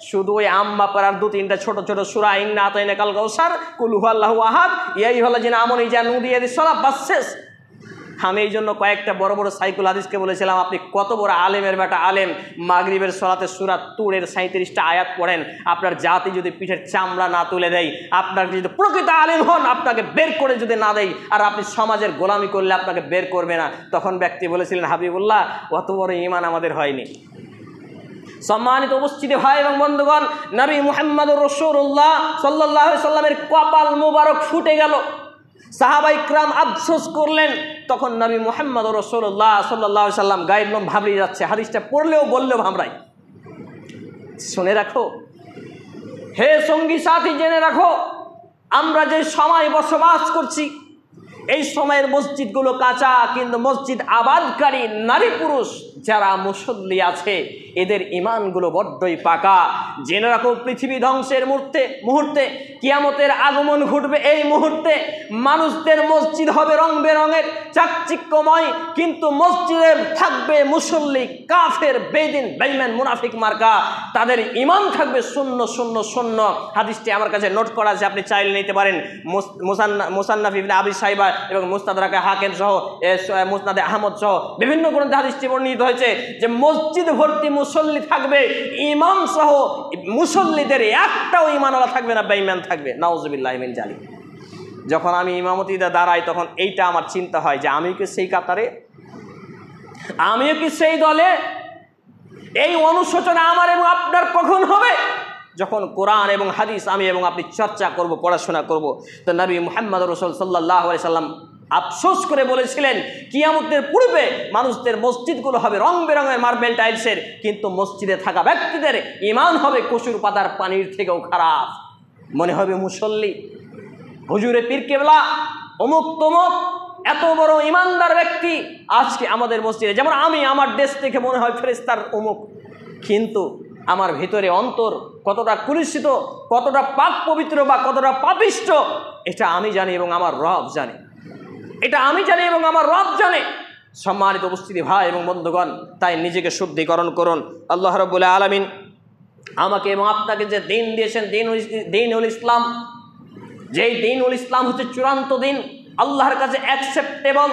শুধু ওই আম্মা পারার 2-3টা ছোট ছোট সূরা, ইন্না আতাইনাকাল কাউসার, কুল হুয়াল্লাহু আহাদ, ইয়া আইয়ুহাল্লাযিনা আমানু ইযা নুদিয়া লিস-সালাহ, বাস শেষ। আমি এই জন্য কয়েকটা বড় বড় সাইকুল হাদিসকে বলেছিলাম, আপনি কত বড় আলেমের বেটা আলেম, মাগরিবের সালাতে সূরা তুরের 37টা আয়াত পড়েন, আপনার জাতি যদি পিঠের চামড়া না তুলে দেয়, আপনার যদি প্রকৃত আলেম হন, আপনাকে বের করে যদি না দেয়, আর আপনি সমাজের গোলামি করলে আপনাকে বের করবে না। তখন ব্যক্তি বলেছিলেন, হাবিবুল্লাহ, অত বড় ঈমান আমাদের হয়নি। সম্মানিত উপস্থিতি ভাই এবং বন্ধুগণ, নবী মুহাম্মদুর রাসূলুল্লাহ সাল্লাল্লাহু আলাইহি সাল্লামের কপাল মোবারক ফুটে গেল। সাহাবায়ে কিরাম আফসোস করলেন। তখন নবী মুহাম্মদ রাসূলুল্লাহ সাল্লাল্লাহু আলাইহি সাল্লাম গায়ের লোম ভাবড়িয়ে যাচ্ছে, হাদিসটা পড়লেও বললেও ভাবরাই। শুনে রাখো হে সঙ্গী সাথী, জেনে রাখো, আমরা যে সময় বসবাস করছি, এই সময়ের মসজিদগুলো কাঁচা, কিন্তু মসজিদ আবাদকারী নারী পুরুষ যারা মুসল্লি আছে, এদের ইমানগুলো বড্ডই পাকা। জেনে রাখো, পৃথিবী ধ্বংসের মুহূর্তে কিয়ামতের আগমন ঘটবে। এই মুহূর্তে মানুষদের মসজিদ হবে রং বেরঙের, চাকচিক্যময়, কিন্তু মসজিদে থাকবে মুসল্লি কাফের, বেদিন, বেঈমান, মুনাফিক মার্কা। তাদের ইমান থাকবে শূন্য শূন্য শূন্য। হাদিসটি আমার কাছে নোট করা আছে, আপনি চাইলে নিতে পারেন। মুসান্নাফ ইবনে আবি শাইবা এবং মুস্তাদরাকে হাকিম সহ, মুসনাদে আহমদ সহ বিভিন্ন গ্রন্থে হাদিসটি বর্ণিত হয়েছে যে মসজিদ ভর্তি মুসল্লি থাকবে, ইমাম সহ মুসল্লিদের একটাও ইমানওয়ালা থাকবে না, বেঈমান থাকবে। নাউজুবিল্লাহি মিন জালিক। যখন আমি ইমামতিতে দাঁড়াই, তখন এইটা আমার চিন্তা হয় যে আমিও কি সেই কাতারে, আমিও কি সেই দলে? এই অনুশোচনা আমার এবং আপনার কখন হবে? যখন কোরআন এবং হাদিস আমি এবং আপনি চর্চা করব, পড়াশোনা করব। তো নবী মুহাম্মদ রাসূল সাল্লাল্লাহু আলাইহি সাল্লাম আফসোস করে বলেছিলেন, কিয়ামতের পূর্বে মানুষদের মসজিদগুলো হবে রং বেরঙের মার্বেল টাইলসের, কিন্তু মসজিদে থাকা ব্যক্তিদের ঈমান হবে কচুর পাতার পানির থেকেও খারাপ। মনে হবে মুসল্লি, হুজুরে পীর কেবলা, অমুক তমুক এত বড় ইমানদার ব্যক্তি আজকে আমাদের মসজিদে। যেমন আমি আমার দেশ থেকে মনে হয় ফেরেশতার অমুক, কিন্তু আমার ভিতরে অন্তর কতটা কুলুষিত, কতটা পাক পবিত্র বা কতটা পাপিষ্ট, এটা আমি জানি এবং আমার রব জানে। এটা আমি জানি এবং আমার রব জানে। সম্মানিত উপস্থিতি ভাই এবং বন্ধুগণ, তাই নিজেকে শুদ্ধিকরণ করুন। আল্লাহ রাব্বুল আলামিন আমাকে এবং আপনাকে যে দিন দিয়েছেন, দিনুল ইসলাম, যেই দিনুল ইসলাম হচ্ছে চূড়ান্ত দিন, আল্লাহর কাছে অ্যাকসেপ্টেবল,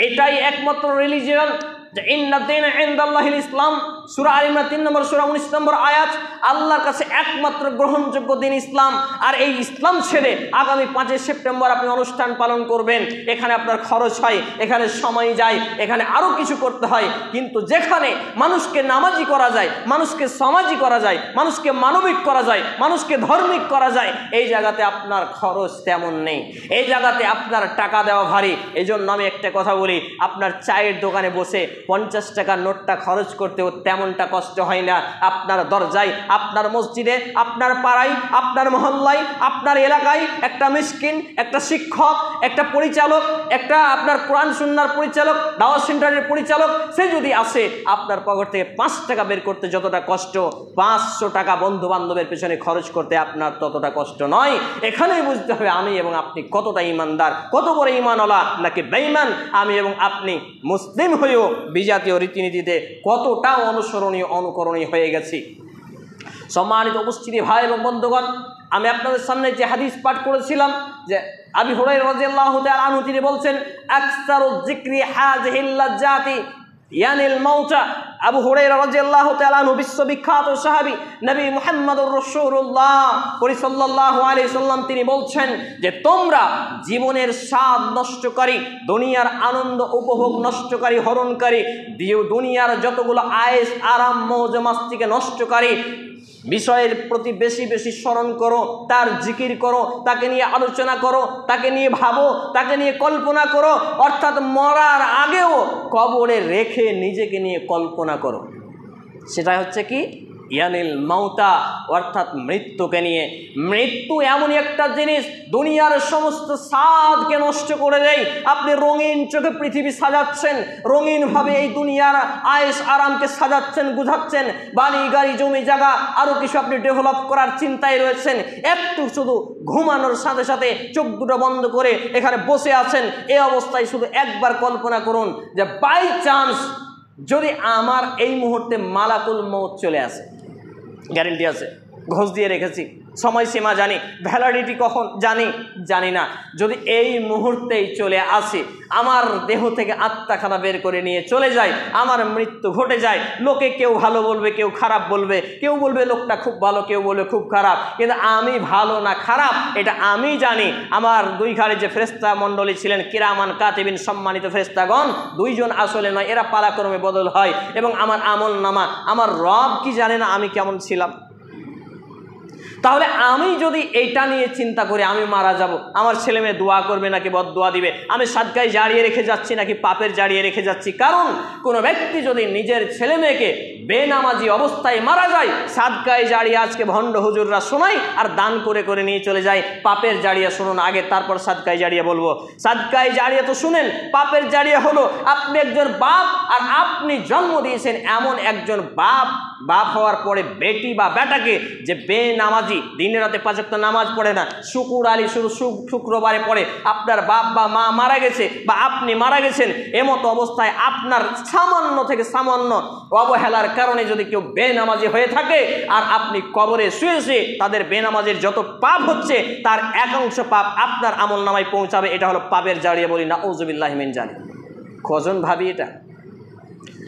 এটাই একমাত্র রিলিজিয়ন। যে ইন্না দীনা ইনদাল্লাহিল ইসলাম, সূরা আল ইমরান 3 নম্বর সূরা 19 নম্বর আয়াত, আল্লাহর কাছে একমাত্র গ্রহণযোগ্য দিন ইসলাম। আর এই ইসলাম ছেড়ে আগামী 5 সেপ্টেম্বর আপনি অনুষ্ঠান পালন করবেন, এখানে আপনার খরচ হয়, এখানে সময় যায়, এখানে আরও কিছু করতে হয়, কিন্তু যেখানে মানুষকে নামাজি করা যায়, মানুষকে সমাজি করা যায়, মানুষকে মানবিক করা যায়, মানুষকে ধর্মিক করা যায়, এই জায়গাতে আপনার খরচ তেমন নেই, এই জায়গাতে আপনার টাকা দেওয়া ভারী। এই জন্য আমি একটা কথা বলি, আপনার চায়ের দোকানে বসে 50 টাকার নোটটা খরচ করতেও তেমনটা কষ্ট হয় না। আপনার দরজায়, আপনার মসজিদে, আপনার পাড়ায়, আপনার মহল্লায়, আপনার এলাকায় একটা মিসকিন, একটা শিক্ষক, একটা পরিচালক, একটা আপনার কোরআন সুন্নাহর পরিচালক, দাওয়াত সেন্টারের পরিচালক, সে যদি আসে আপনার পকেট থেকে 5 টাকা বের করতে যতটা কষ্ট, 500 টাকা বন্ধু বান্ধবের পেছনে খরচ করতে আপনার ততটা কষ্ট নয়। এখানেই বুঝতে হবে আমি এবং আপনি কতটা ইমানদার, কত বড় ইমানওয়ালা নাকি বেঈমান। আমি এবং আপনি মুসলিম হয়েও বিজাতীয় রীতিনীতিতে কতটা অনুসরণীয়, অনুকরণীয় হয়ে গেছি। সম্মানিত উপস্থিতি ভাই এবং বন্ধুগণ, আমি আপনাদের সামনে যে হাদিস পাঠ করেছিলাম যে আবু হুরায়রা রাদিয়াল্লাহু তাআলা আনহু তিনি বলছেন, আকসারু যিকরি হাযিহিল লাজ্জাতি ইয়ানিল মাউতা। আবু হুরায়রা রাদিয়াল্লাহু তাআলা আনহু বিশ্ববিখ্যাত সাহাবী, নবী মুহাম্মদুর রাসূলুল্লাহ সাল্লাল্লাহু আলাইহি সাল্লাম তিনি বলছেন যে তোমরা জীবনের স্বাদ নষ্টকারী, দুনিয়ার আনন্দ উপভোগ নষ্টকারী, হরণকারী, দুনিয়ার যতগুলো আয়েশ আরাম মৌজ মাস্তিকে নষ্টকারী বিষয়ের প্রতি বেশি বেশি স্মরণ করো, তার জিকির করো, তাকে নিয়ে আলোচনা করো, তাকে নিয়ে ভাবো, তাকে নিয়ে কল্পনা করো। অর্থাৎ মরার আগেও কবরে রেখে নিজেকে নিয়ে কল্পনা করো। সেটা হচ্ছে কি? ইয়ানিল মাউতা, অর্থাৎ মৃত্যুকে নিয়ে। মৃত্যু এমনই একটা জিনিস দুনিয়ার সমস্ত স্বাদকে নষ্ট করে দেয়। আপনি রঙিন চোখে পৃথিবী সাজাচ্ছেন, রঙিনভাবে এই দুনিয়ার আয়েশ আরামকে সাজাচ্ছেন, গুছাচ্ছেন, বাড়ি গাড়ি জমি জায়গা আরও কিছু আপনি ডেভেলপ করার চিন্তায় রয়েছেন। একটু শুধু ঘুমানোর সাথে সাথে চোখ দুটো বন্ধ করে এখানে বসে আছেন। এই অবস্থায় শুধু একবার কল্পনা করুন যে বাই চান্স যদি আমার এই মুহূর্তে মালাকুল মউত চলে আসে, গ্যারেন্টি আছে, ঘোষ দিয়ে রেখেছি, সময়সীমা জানি, ভ্যালিডিটি কখন জানি না, যদি এই মুহূর্তেই চলে আসে, আমার দেহ থেকে আত্মাখানা বের করে নিয়ে চলে যায়, আমার মৃত্যু ঘটে যায়, লোকে কেউ ভালো বলবে, কেউ খারাপ বলবে, কেউ বলবে লোকটা খুব ভালো, কেউ বলবে খুব খারাপ, কিন্তু আমি ভালো না খারাপ এটা আমি জানি। আমার দুই ঘাড়ে যে ফেরেশতা মণ্ডলী ছিলেন কিরামান কাতিবিন, সম্মানিত ফেরেশতাগণ, দুইজন আসলে নয়, এরা পালাক্রমে বদল হয়। এবং আমার আমল নামা আমার রব কি জানে না আমি কেমন ছিলাম? তাহলে আমি যদি এইটা নিয়ে চিন্তা করি আমি মারা যাব, আমার ছেলে মেয়ে দোয়া করবে নাকি বদদোয়া দিবে, আমি সাদকায় জারিয়ে রেখে যাচ্ছি নাকি পাপের জারিয়ে রেখে যাচ্ছি। কারণ কোনো ব্যক্তি যদি নিজের ছেলে মেয়েকে বেনামাজি অবস্থায় মারা যায়, সাদকায় জারিয়ে আজকে ভণ্ড হুজুররা শোনায় আর দান করে করে নিয়ে চলে যায়। পাপের জারিয়া শুনুন আগে, তারপর সাদকায় জারিয়া বলবো। সাদকায় জারিয়া তো শুনেন, পাপের জারিয়া হলো আপনি একজন বাপ আর আপনি জন্ম দিয়েছেন এমন একজন বাপ হওয়ার পরে বেটি বা বেটাকে যে বেনামাজি, দিনে রাতে 5 ওয়াক্ত নামাজ পড়ে না, শুকুর আলী শুধু শুক্রবারে পড়ে, আপনার বাপ বা মা মারা গেছে বা আপনি মারা গেছেন, এমতো অবস্থায় আপনার সামান্য থেকে সামান্য অবহেলার কারণে যদি কেউ বেনামাজি হয়ে থাকে আর আপনি কবরে শুয়ে তাদের বেনামাজির যত পাপ হচ্ছে তার একাংশ পাপ আপনার আমল নামায় পৌঁছাবে। এটা হলো পাপের জারিয়া, বলি না আউযুবিল্লাহি মিন জালিক। কজন ভাবি এটা?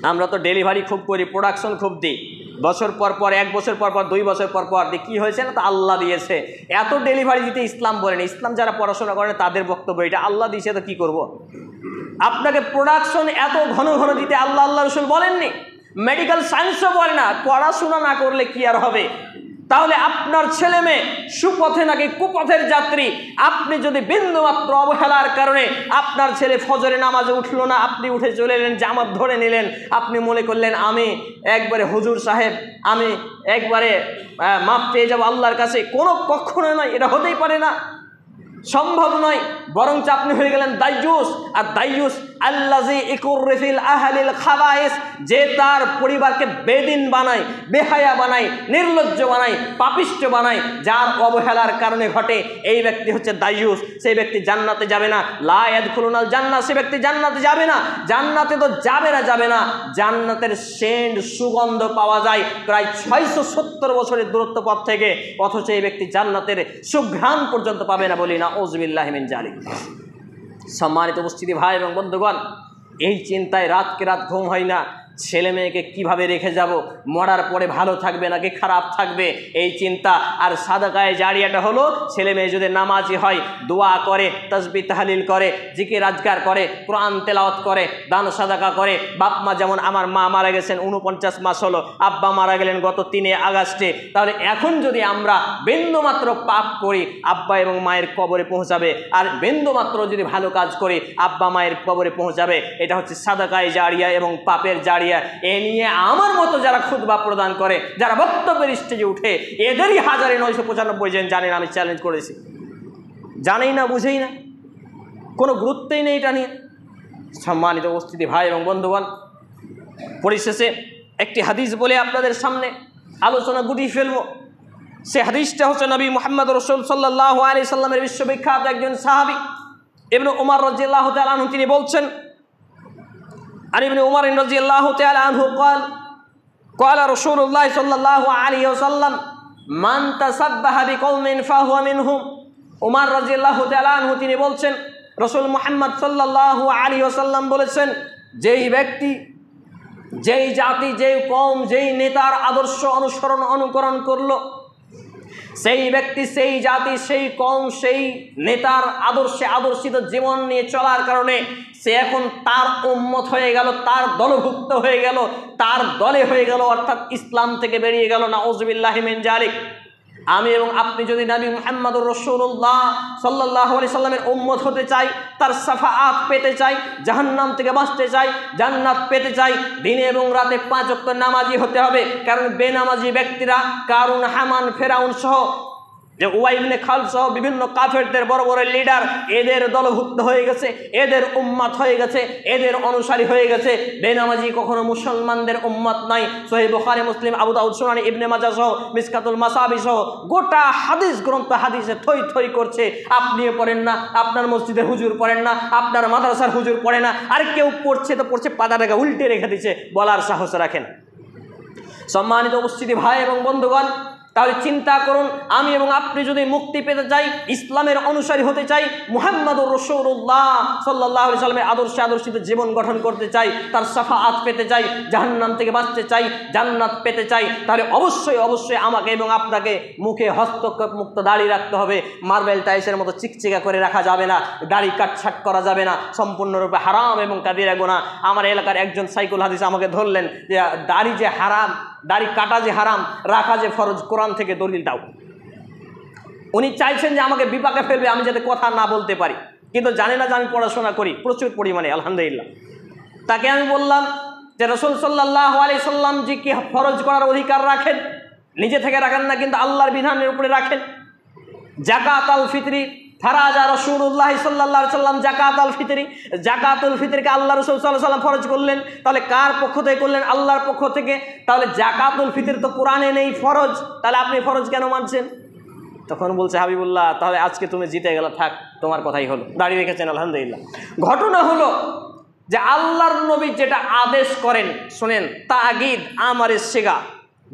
আমরা তো ডেলিভারি খুব করি, প্রোডাকশন খুব দিই, বছর পর পর, 1 বছর পর পর, 2 বছর পর পর কি হয়েছে না, তো আল্লাহ দিয়েছে। এত ডেলিভারি দিতে ইসলাম বলেন, ইসলাম যারা পড়াশোনা করেন তাদের বক্তব্য এটা, আল্লাহ দিয়েছে তো কি করব। আপনাকে প্রোডাকশন এত ঘন ঘন দিতে আল্লাহ রাসূল বলেননি, মেডিকেল সায়েন্সও বলে না। পড়াশোনা না করলে কি আর হবে? তাহলে আপনার ছেলে মেয়ে সুপথে নাকি কুপথের যাত্রী, আপনি যদি বিন্দুমাত্র অবহেলার কারণে আপনার ছেলে ফজরে নামাজে উঠলো না, আপনি উঠে চলে এলেন, জামাত ধরে নিলেন, আপনি মনে করলেন আমি একবারে হুজুর সাহেব, আমি একবারে মাপ পেয়ে যাবো আল্লাহর কাছে। কখনো নয়, এটা হতেই পারে না, সম্ভব নয়। বরঞ্চ আপনি হয়ে গেলেন দাইয়ুস। আর দাইয়ুস আল্লাযী ইকুররিফিল আহলিল খাবাইস, যে তার পরিবারকে বেদিন বানায়, বেহায়া বানায়, নির্লজ্জ বানায়, পাপিষ্ঠ বানায়, যার অবহেলার কারণে ঘটে, এই ব্যক্তি হচ্ছে দাইয়ুস। সেই ব্যক্তি জান্নাতে যাবে না। লা ইয়াদখুলুনাল জান্নাহ, সেই ব্যক্তি জান্নাতে যাবে না। জান্নাতে তো যাবে না, জান্নাতের সেন্ট সুগন্ধ পাওয়া যায় প্রায় 670 বছরের দূরত্ব পথ থেকে, অথচ এই ব্যক্তি জান্নাতের সুঘ্রাণ পর্যন্ত পাবে না, বলি না আউযুবিল্লাহি মিন জালিক। সম্মানিত উপস্থিতি ভাই এবং বন্ধুগণ, এই চিন্তায় রাতকে রাত ঘুম হয় না। ছেলে মেয়েকে কীভাবে রেখে যাব, মরার পরে ভালো থাকবে নাকি খারাপ থাকবে এই চিন্তা। আর সাদাকায়ে জারিয়াটা হলো ছেলে মেয়ে যদি নামাজি হয়, দোয়া করে, তাসবিহ তাহলিল করে, জিকির আজকার করে, কোরআন তেলাওয়াত করে, দান সাদাকা করে। বাপ মা, যেমন আমার মা মারা গেছেন 49 মাস হলো, আব্বা মারা গেলেন গত 3 আগস্টে। তাহলে এখন যদি আমরা বিন্দুমাত্র পাপ করি, আব্বা এবং মায়ের কবরে পৌঁছাবে, আর বিন্দুমাত্র যদি ভালো কাজ করি, আব্বা মায়ের কবরে পৌঁছাবে। এটা হচ্ছে সাদাকায়ে জারিয়া এবং পাপের জারিয়া। এ নিয়ে আমার মতো যারা খুতবা প্রদান করে, যারা বক্তব্যের স্টেজে উঠে, এদেরই 1995 জন জানেন আমি চ্যালেঞ্জ করেছি। জানেই না, বুঝেই না, কোনো গুরুত্বই নেই এটা নিয়ে। সম্মানিত উপস্থিতি ভাই এবং বন্ধুগণ, পরিশেষে একটি হাদিস বলে আপনাদের সামনে আলোচনা গুটিয়ে ফেলবো। সে হাদিসটা হচ্ছে নবী মুহাম্মদ রাসূল সাল্লাল্লাহু আলাইহি সাল্লামের বিশ্ববিখ্যাত একজন সাহাবী ইবনে উমর রাদিয়াল্লাহু তাআলা আনহু, তিনি বলছেন, আর ইবনে উমর রাদিয়াল্লাহু তাআলা আনহু قال قال رسول الله صلى الله عليه وسلم من تسبح بقوم فهو منهم। উমর রাদিয়াল্লাহু তাআলা আনহু তিনি বলছেন, রাসূল মুহাম্মদ সাল্লাল্লাহু আলাইহি ওয়াসাল্লাম বলেছেন, যেই ব্যক্তি, যেই জাতি, যেই কওম, যেই নেতার আদর্শ অনুসরণ অনুকরণ করলো, সেই ব্যক্তি, সেই জাতি, সেই কওম, সেই নেতার আদর্শে আদর্শিত জীবন নিয়ে চলার কারণে সে এখন তার উম্মত হয়ে গেল, তার দলভুক্ত হয়ে গেল, তার দলে হয়ে গেল, অর্থাৎ ইসলাম থেকে বেরিয়ে গেল। নাউযুবিল্লাহি মিন যালিক। আমি এবং আপনি যদি নবী মুহাম্মদুর রাসূলুল্লাহ সাল্লাল্লাহু আলাইহি সাল্লামের উম্মত হতে চাই, তার শাফাআত পেতে চাই, জাহান্নাম থেকে বাঁচতে চাই, জান্নাত পেতে চাই, দিনে এবং রাতে 5 ওয়াক্ত নামাজি হতে হবে। কারণ বেনামাজি ব্যক্তিরা কারুন, হামান, ফেরাউন সহ, যে উবাই ইবনে খালদ সহ বিভিন্ন কাফেরদের বড় বড় লিডার, এদের দলভুক্ত হয়ে গেছে, এদের উম্মত হয়ে গেছে, এদের অনুসারী হয়ে গেছে। বেনামাজি কখনো মুসলমানদের উম্মত নাই। সহিহ বুখারী, মুসলিম, আবু দাউদ, সুনান ইবনে মাজাহ সহ, মিসকাতুল মাসাবি সহ গোটা হাদিস গ্রন্থ হাদিসে থই থই করছে। আপনিও পড়েন না, আপনার মসজিদের হুজুর পড়েন না, আপনার মাদ্রাসার হুজুর পড়ে না, আর কেউ পড়ছে তো পড়ছে, পাতাটাকে উল্টে রেখে দিচ্ছে, বলার সাহস রাখেন। সম্মানিত উপস্থিতি ভাই এবং বন্ধুগণ, তাহলে চিন্তা করুন, আমি এবং আপনি যদি মুক্তি পেতে চাই, ইসলামের অনুসারী হতে চাই, মুহাম্মদুর রাসূলুল্লাহ সাল্লাল্লাহু আলাইহি সাল্লামের আদর্শে আদর্শিত জীবন গঠন করতে চাই, তার শাফাআত পেতে চাই, জাহান্নাম থেকে বাঁচতে চাই, জান্নাত পেতে চাই, তাহলে অবশ্যই অবশ্যই আমাকে এবং আপনাকে মুখে হস্তক্ষেপ মুক্ত দাড়ি রাখতে হবে। মার্বেল টাইসের মতো চিকচিকা করে রাখা যাবে না, দাড়ি কাটছাট করা যাবে না, সম্পূর্ণরূপে হারাম এবং কাবিরা গুনাহ। আমার এলাকার একজন সাইকুল হাদিস আমাকে ধরলেন যে দাড়ি যে হারাম, দাড়ি কাটা যে হারাম, রাখা যে ফরজ, কোরআন থেকে দলিল দাও। উনি চাইছেন যে আমাকে বিপাকে ফেলবে, আমি যাতে কথা না বলতে পারি, কিন্তু জানে না যে আমি পড়াশোনা করি প্রচুর পরিমাণে, আলহামদুলিল্লাহ। তাকে আমি বললাম যে রাসূল সাল্লাল্লাহু আলাইহি সাল্লাম যে কি ফরজ করার অধিকার রাখেন, নিজে থেকে রাখেন না, কিন্তু আল্লাহর বিধানের উপরে রাখেন। যাকাত আল ফিতরি ফারাজা রাসূলুল্লাহ সাল্লাল্লাহু আলাইহি সাল্লাম যাকাত আল ফিতরি, যাকাতুল ফিতরকে আল্লাহ রাসূল সাল্লাল্লাহু আলাইহি সাল্লাম ফরজ করলেন। তাহলে কার পক্ষ থেকে করলেন? আল্লাহর পক্ষ থেকে। তাহলে যাকাতুল ফিতর তো কোরআনে নেই ফরজ, তাহলে আপনি ফরজ কেন মানছেন? তখন বলছে হাবিবুল্লাহ, তাহলে আজকে তুমি জিতে গেলে, থাক, তোমার কথাই হলো। দাঁড়িয়ে রেখেছেন, আলহামদুলিল্লাহ। ঘটনা হলো যে আল্লাহর নবী যেটা আদেশ করেন, শোনেন, তাগিদ আমারে সিগা,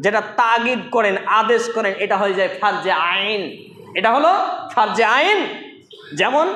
যেটা তাগিদ করেন, আদেশ করেন, এটা হয়ে যায় ফারজে আইন। এটা হলো ফারজে আইন। যেমন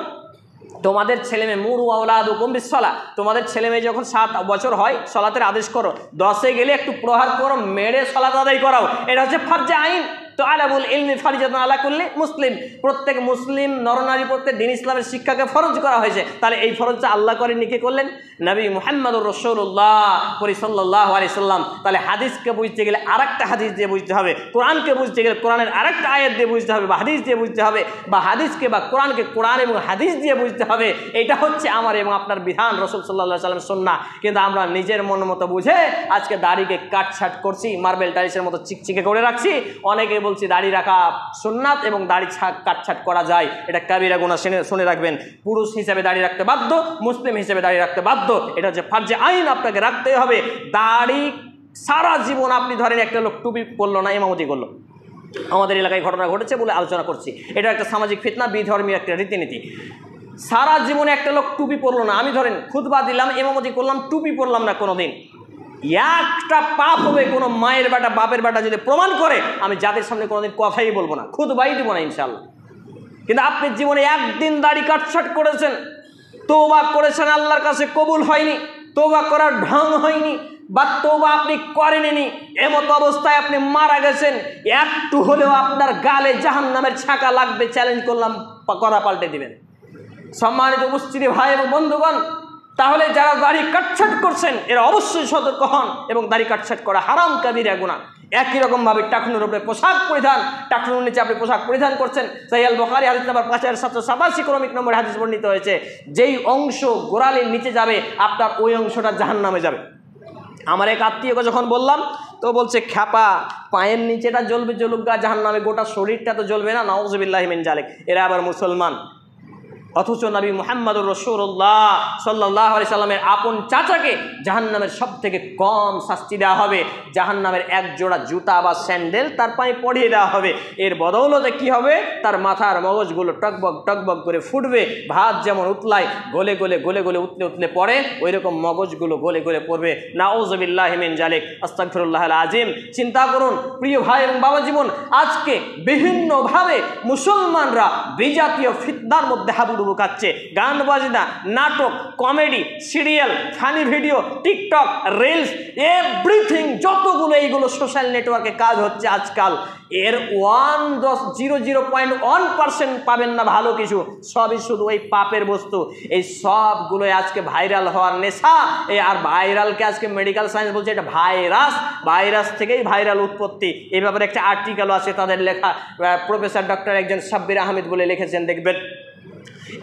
তোমাদের ছেলে মেয়ে, মুরু আওলাদুকুম বিসসালাহ, তোমাদের ছেলে মেয়ে যখন 7 বছর হয় সালাতের আদেশ করো, 10-এ গেলে একটু প্রহার করো, মেরে সালাত আদায় করাও, এটা হচ্ছে ফারজে আইন। তো আলাবুল ইলমি ফারিজাতুন আলা কুল্লি মুসলিম, প্রত্যেক মুসলিম নরনারী প্রত্যেক দিন ইসলামের শিক্ষাকে ফরজ করা হয়েছে। তাহলে এই ফরজটা আল্লাহ করেননি, কে করলেন? নবী মুহাম্মদুর রাসূলুল্লাহ সাল্লাল্লাহু আলাইহি সাল্লাম। তাহলে হাদিসকে বুঝতে গেলে আরেকটা হাদিস দিয়ে বুঝতে হবে, কোরআনকে বুঝতে গেলে কোরআনের আরেকটা আয়াত দিয়ে বুঝতে হবে, বা হাদিস দিয়ে বুঝতে হবে, বা হাদিসকে বা কোরআনকে কোরআন এবং হাদিস দিয়ে বুঝতে হবে। এটা হচ্ছে আমার এবং আপনার বিধান, রাসূল সাল্লাল্লাহু আলাইহি সাল্লামের সুন্নাহ। কিন্তু আমরা নিজের মন মতো বুঝে আজকে দাড়িকে কাটছাট করছি, মার্বেল টাইসের মতো চিকচিকে করে রাখছি। অনেকে বলছি দাড়ি রাখা সুন্নাত এবং দাড়ি কাটছাট করা যায়, এটা কাবিরা গুনাহ। শুনে রাখবেন, পুরুষ হিসেবে দাড়ি রাখতে বাধ্য, মুসলিম হিসেবে দাড়ি রাখতে বাধ্য, এটা হচ্ছে ফারজে আইন, আপনাকে রাখতেই হবে। দাড়ি সারা জীবন, আপনি ধরেন একটা লোক টুপি পরলো না, ইমামতি করলো, আমাদের এলাকায় ঘটনা ঘটেছে বলে আলোচনা করছি, এটা একটা সামাজিক ফিতনা, বিধর্মীয় একটা রীতিনীতি। সারা জীবনে একটা লোক টুপি পরলো না, আমি ধরেন খুতবা দিলাম, ইমামতি করলাম, টুপি পরলাম না কোনোদিন, একটা পাপ হবে। কোনো মায়ের বেটা, বাপের বেটা যদি প্রমাণ করে, আমি যাদের সামনে কোনোদিন কথাই বলবো না, খুতবাই দিব না ইনশাআল্লাহ। কিন্তু আপনি জীবনে একদিন দাড়ি কাটছাট করেছেন, তওবা করেছেন, আল্লাহর কাছে কবুল হয়নি, তওবা করার ঢং হয়নি, বা তওবা আপনি করেননি, এমতো অবস্থায় আপনি মারা গেছেন, একটু হলেও আপনার গালে জাহান্নামের ছাকা লাগবে, চ্যালেঞ্জ করলাম করা পাল্টে দিবেন। সম্মানিত উপস্থিতি ভাই এবং বন্ধুগণ, তাহলে যারা দাড়ি কাটছাট করছেন এরা অবশ্যই সতর্ক হন, এবং দাড়ি কাটছাট করা হারাম কাবিরা গুনাহ। একই রকমভাবে টাকনুর উপরে পোশাক পরিধান, টাকনুর নিচে আপনি পোশাক পরিধান করছেন, সহিহ আল বুখারী হাদিস নাম্বার 5787 ক্রমিক নম্বর হাদিস বর্ণিত হয়েছে, যেই অংশ গোড়ালির নিচে যাবে আপনার ওই অংশটা জাহান্নামে যাবে। আমার এক আত্মীয়কে যখন বললাম তো বলছে, খ্যাপা পায়ের নিচেটা জ্বলবে, জ্বলুক গা, জাহান্নামে গোটা শরীরটা তো জ্বলবে না, নাউযুবিল্লাহি মিন জালিক। এরা আবার মুসলমান, অথচ নবী মুহাম্মদুর রাসূলুল্লাহ সাল্লাল্লাহু আলাইহি সাল্লামের আপন চাচাকে জাহান্নামের সব থেকে কম শাস্তি দেওয়া হবে। জাহান্নামের এক জোড়া জুতা বা স্যান্ডেল তার পায়ে পরিয়ে দেওয়া হবে। এর বদৌলতে কি হবে? তার মাথার মগজগুলো টকবক টকবক করে ফুটবে। ভাত যেমন উতলায় গলে গলে গলে গলে উতলে উতলে পড়ে, ওই রকম মগজগুলো গলে গলে পড়বে। নাউযুবিল্লাহি মিন জালিক, আস্তাগফিরুল্লাহাল আযীম। চিন্তা করুন প্রিয় ভাই এবং বাবা জীবন, আজকে বিভিন্নভাবে মুসলমানরা বিজাতীয় ফিতনার মধ্যে হাবুডুবু খাচ্ছে। গান বাজনা, নাটক, comedy, serial, funny video, TikTok, reels, everything, যতগুলো এইগুলো সোশ্যাল নেটওয়ার্কে কাজ হচ্ছে আজকাল, এর 0.1% পাবেন না ভালো কিছু, সবই শুধু ওই পাপের বস্তু। এই সবগুলোই আজকে ভাইরাল হওয়ার নেশা। আর ভাইরালকে আজকে মেডিকেল সায়েন্স বলছে এটা ভাইরাস, ভাইরাস থেকেই ভাইরাল উৎপত্তি। এই ব্যাপারে একটা আর্টিকেল আছে তাদের লেখা, প্রফেসর ডক্টর একজন সাব্বির আহমেদ বলে লিখেছেন, দেখবেন।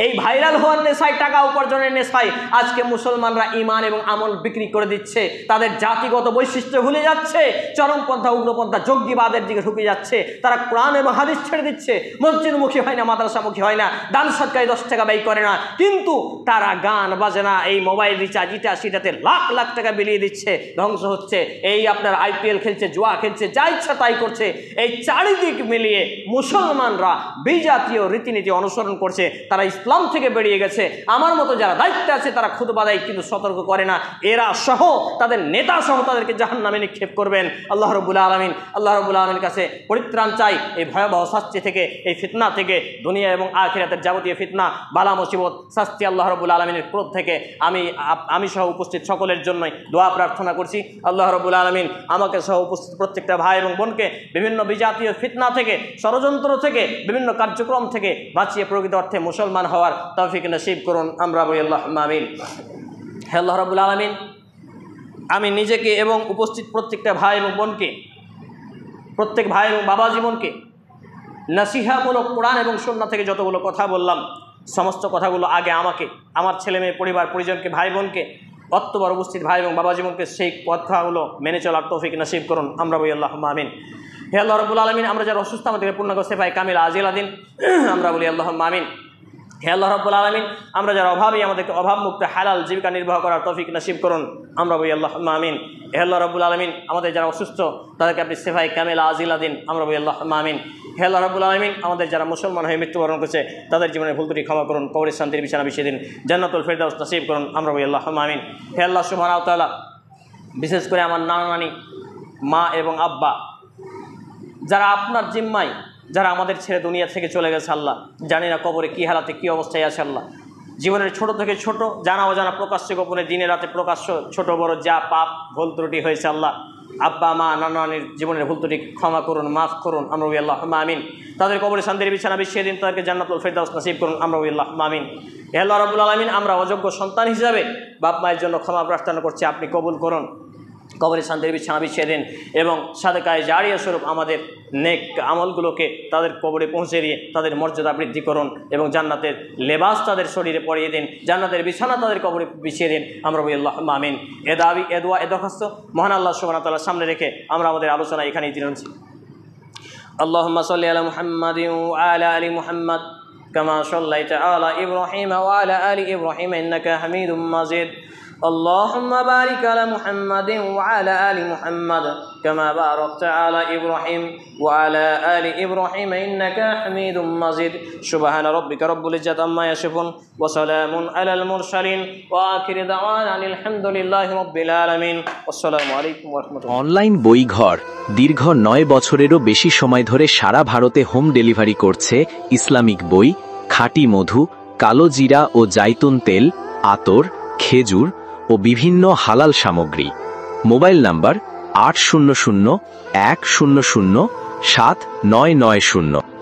এই ভাইরাল হওয়ার নেশায়, টাকা উপার্জনের নেশায় আজকে মুসলমানরা ঈমান এবং আমল বিক্রি করে দিচ্ছে, তাদের জাতিগত বৈশিষ্ট্য ভুলে যাচ্ছে, চরমপন্থা উগ্রপন্থা জঙ্গিবাদের দিকে ঢুকে যাচ্ছে। তারা কোরআন এবং হাদিস ছেড়ে দিচ্ছে, মসজিদমুখী হয় না, মাদ্রাসামুখী হয় না, দান সদকায় 10 টাকা ব্যয় করে না, কিন্তু তারা গান বাজনা, এই মোবাইল রিচার্জ, ইটা সেটাতে লাখ লাখ টাকা বিলিয়ে দিচ্ছে, ধ্বংস হচ্ছে। এই আপনার IPL খেলছে, জুয়া খেলছে, যা ইচ্ছা তাই করছে। এই চারিদিক মিলিয়ে মুসলমানরা বিজাতীয় রীতিনীতি অনুসরণ করছে, তারা ইসলাম থেকে বেরিয়ে গেছে। আমার মতো যারা দায়িত্বে আছে তারা খুতবা দেয় কিন্তু সতর্ক করে না। এরা সহ তাদের নেতা সহ তাদেরকে জাহান্নামে নিক্ষেপ করবেন। আল্লাহ রাব্বুল আলামিন, আল্লাহ রাব্বুল আলামিনের কাছে পরিত্রাণ চাই এই ভয়াবহ শাস্তি থেকে, এই ফিতনা থেকে, দুনিয়া এবং আখিরাতের যাবতীয় ফিতনা, বালা মুসিবত, শাস্তি আল্লাহ রাব্বুল আলামিনের ক্রোধ থেকে আমি সহ উপস্থিত সকলের জন্যই দোয়া প্রার্থনা করছি। আল্লাহ রাব্বুল আলামিন আমাকে সহ উপস্থিত প্রত্যেকটা ভাই এবং বোনকে বিভিন্ন বিজাতীয় ফিতনা থেকে, ষড়যন্ত্র থেকে, বিভিন্ন কার্যক্রম থেকে বাঁচিয়ে প্রকৃত অর্থে মুসলমান হওয়ার তৌফিক নসিব করুন। আমরা বলি আল্লাহুম্মা আমিন। হে আল্লাহ রাব্বুল আলামিন, আমি নিজেকে এবং উপস্থিত প্রত্যেকটা ভাই এবং বোনকে, প্রত্যেক ভাই এবং বাবা জীবনকে নসিহামূলক কোরআন এবং সুন্নাহ থেকে যতগুলো কথা বললাম, সমস্ত কথাগুলো আগে আমাকে, আমার ছেলে মেয়ে, পরিবার পরিজনকে, ভাই বোনকে, অতবার উপস্থিত ভাই এবং বাবা জীবনকে সেই কথাগুলো মেনে চলার তৌফিক নসিব করুন। আমরা বলি আল্লাহুম্মা আমিন। হে আল্লাহ রাব্বুল আলামিন, আমরা যারা অসুস্থ আমাদেরকে পূর্ণাঙ্গ সেফায়ে কামিল আজিলা দিন। আমরা বলি আল্লাহুম্মা আমিন। হে আল্লাহ রাব্বুল আলামিন, আমরা যারা অভাবী আমাদেরকে অভাবমুক্ত হালাল জীবিকা নির্বাহ করার তৌফিক নসিব করুন। আমরা বলি আল্লাহুম্মা আমিন। হে আল্লাহ রাব্বুল আলামিন, আমাদের যারা অসুস্থ তাদেরকে আপনি সেফায়ে কামিল আজিলা দিন। আমরা বলি আল্লাহুম্মা আমিন। হে আল্লাহ রাব্বুল আলামিন, আমাদের যারা মুসলমান হয়ে মৃত্যুবরণ করেছে তাদের জীবনের ভুল ত্রুটি ক্ষমা করুন, কবরের শান্তির বিছানা বিছিয়ে দিন, জান্নাতুল ফেরদাউস নসিব করুন। আমরা বলি আল্লাহুম্মা আমিন। হে আল্লাহ সুবহানাহু ওয়া তাআলা, বিশেষ করে আমার নানা নানি, মা এবং আব্বা যারা আপনার জিম্মায়, যারা আমাদের ছেড়ে দুনিয়া থেকে চলে গেছে, আল্লাহ জানি না কবরে কী হালাতে কী অবস্থায় আছে। আল্লাহ জীবনের ছোট থেকে ছোট, জানা অজানা, প্রকাশ্য গোপনে, দিনে রাতে প্রকাশ্য, ছোট বড় যা পাপ ভুল ত্রুটি হয়েছে, আল্লাহ আব্বা মা নানা নানির জীবনের ভুল ত্রুটি ক্ষমা করুন, মাফ করুন। আমরা বলি আল্লাহুম্মা আমিন। তাদের কবরে শান্তির বিছানা বিছিয়ে দিন, তাদেরকে জান্নাতুল ফেরদাউস নসিব করুন। আমরা বলি আল্লাহুম্মা আমিন। হে আল্লাহ রাব্বুল আলামিন, আমরা অযোগ্য সন্তান হিসাবে বাপ মায়ের জন্য ক্ষমা প্রার্থনা করছি, আপনি কবুল করুন, কবরে শান্তির বিছানা বিছিয়ে দিন, এবং সাদেকায়ে জারিয়া স্বরূপ আমাদের নেক আমলগুলোকে তাদের কবরে পৌঁছে দিয়ে তাদের মর্যাদা বৃদ্ধি করুন, এবং জান্নাতের লেবাস তাদের শরীরে পরিয়ে দিন, জান্নাতের বিছানা তাদের কবরে বিছিয়ে দিন। আমরা বলি আল্লাহুম্মা আমিন। এ দাবি, এ দোয়া, এ দরখাস্ত মহান আল্লাহ সুবহানাহু ওয়া তাআলার সামনে রেখে আমরা আমাদের আলোচনা এখানেই দিচ্ছি। আল্লাহুম্মা সাল্লি আলা মুহাম্মাদিন ওয়া আলা আলি মুহাম্মাদ কামা সাল্লাইতা আলা ইব্রাহিম ওয়া আলা আলি ইব্রাহিম ইন্নাকা হামিদুম মাজিদ। اللهم بارك على محمد وعلى آل محمد كما باركت على إبراهيم وعلى آل إبراهيم إنك حميد مجيد سبحان ربك رب العزة عما يصفون وسلام على المرسلين وآخر دعوانا الحمد لله رب العالمين والسلام عليكم ورحمة الله। অনলাইন বইঘর দীর্ঘ 9 বছরেরও বেশি সময় ধরে সারা ভারতে হোম ডেলিভারি করছে ইসলামিক বই, খাঁটি মধু, কালো জিরা ও জাইতুন তেল, আতর, খেজুর ও বিভিন্ন হালাল সামগ্রী। Mobile number 800-100-7990।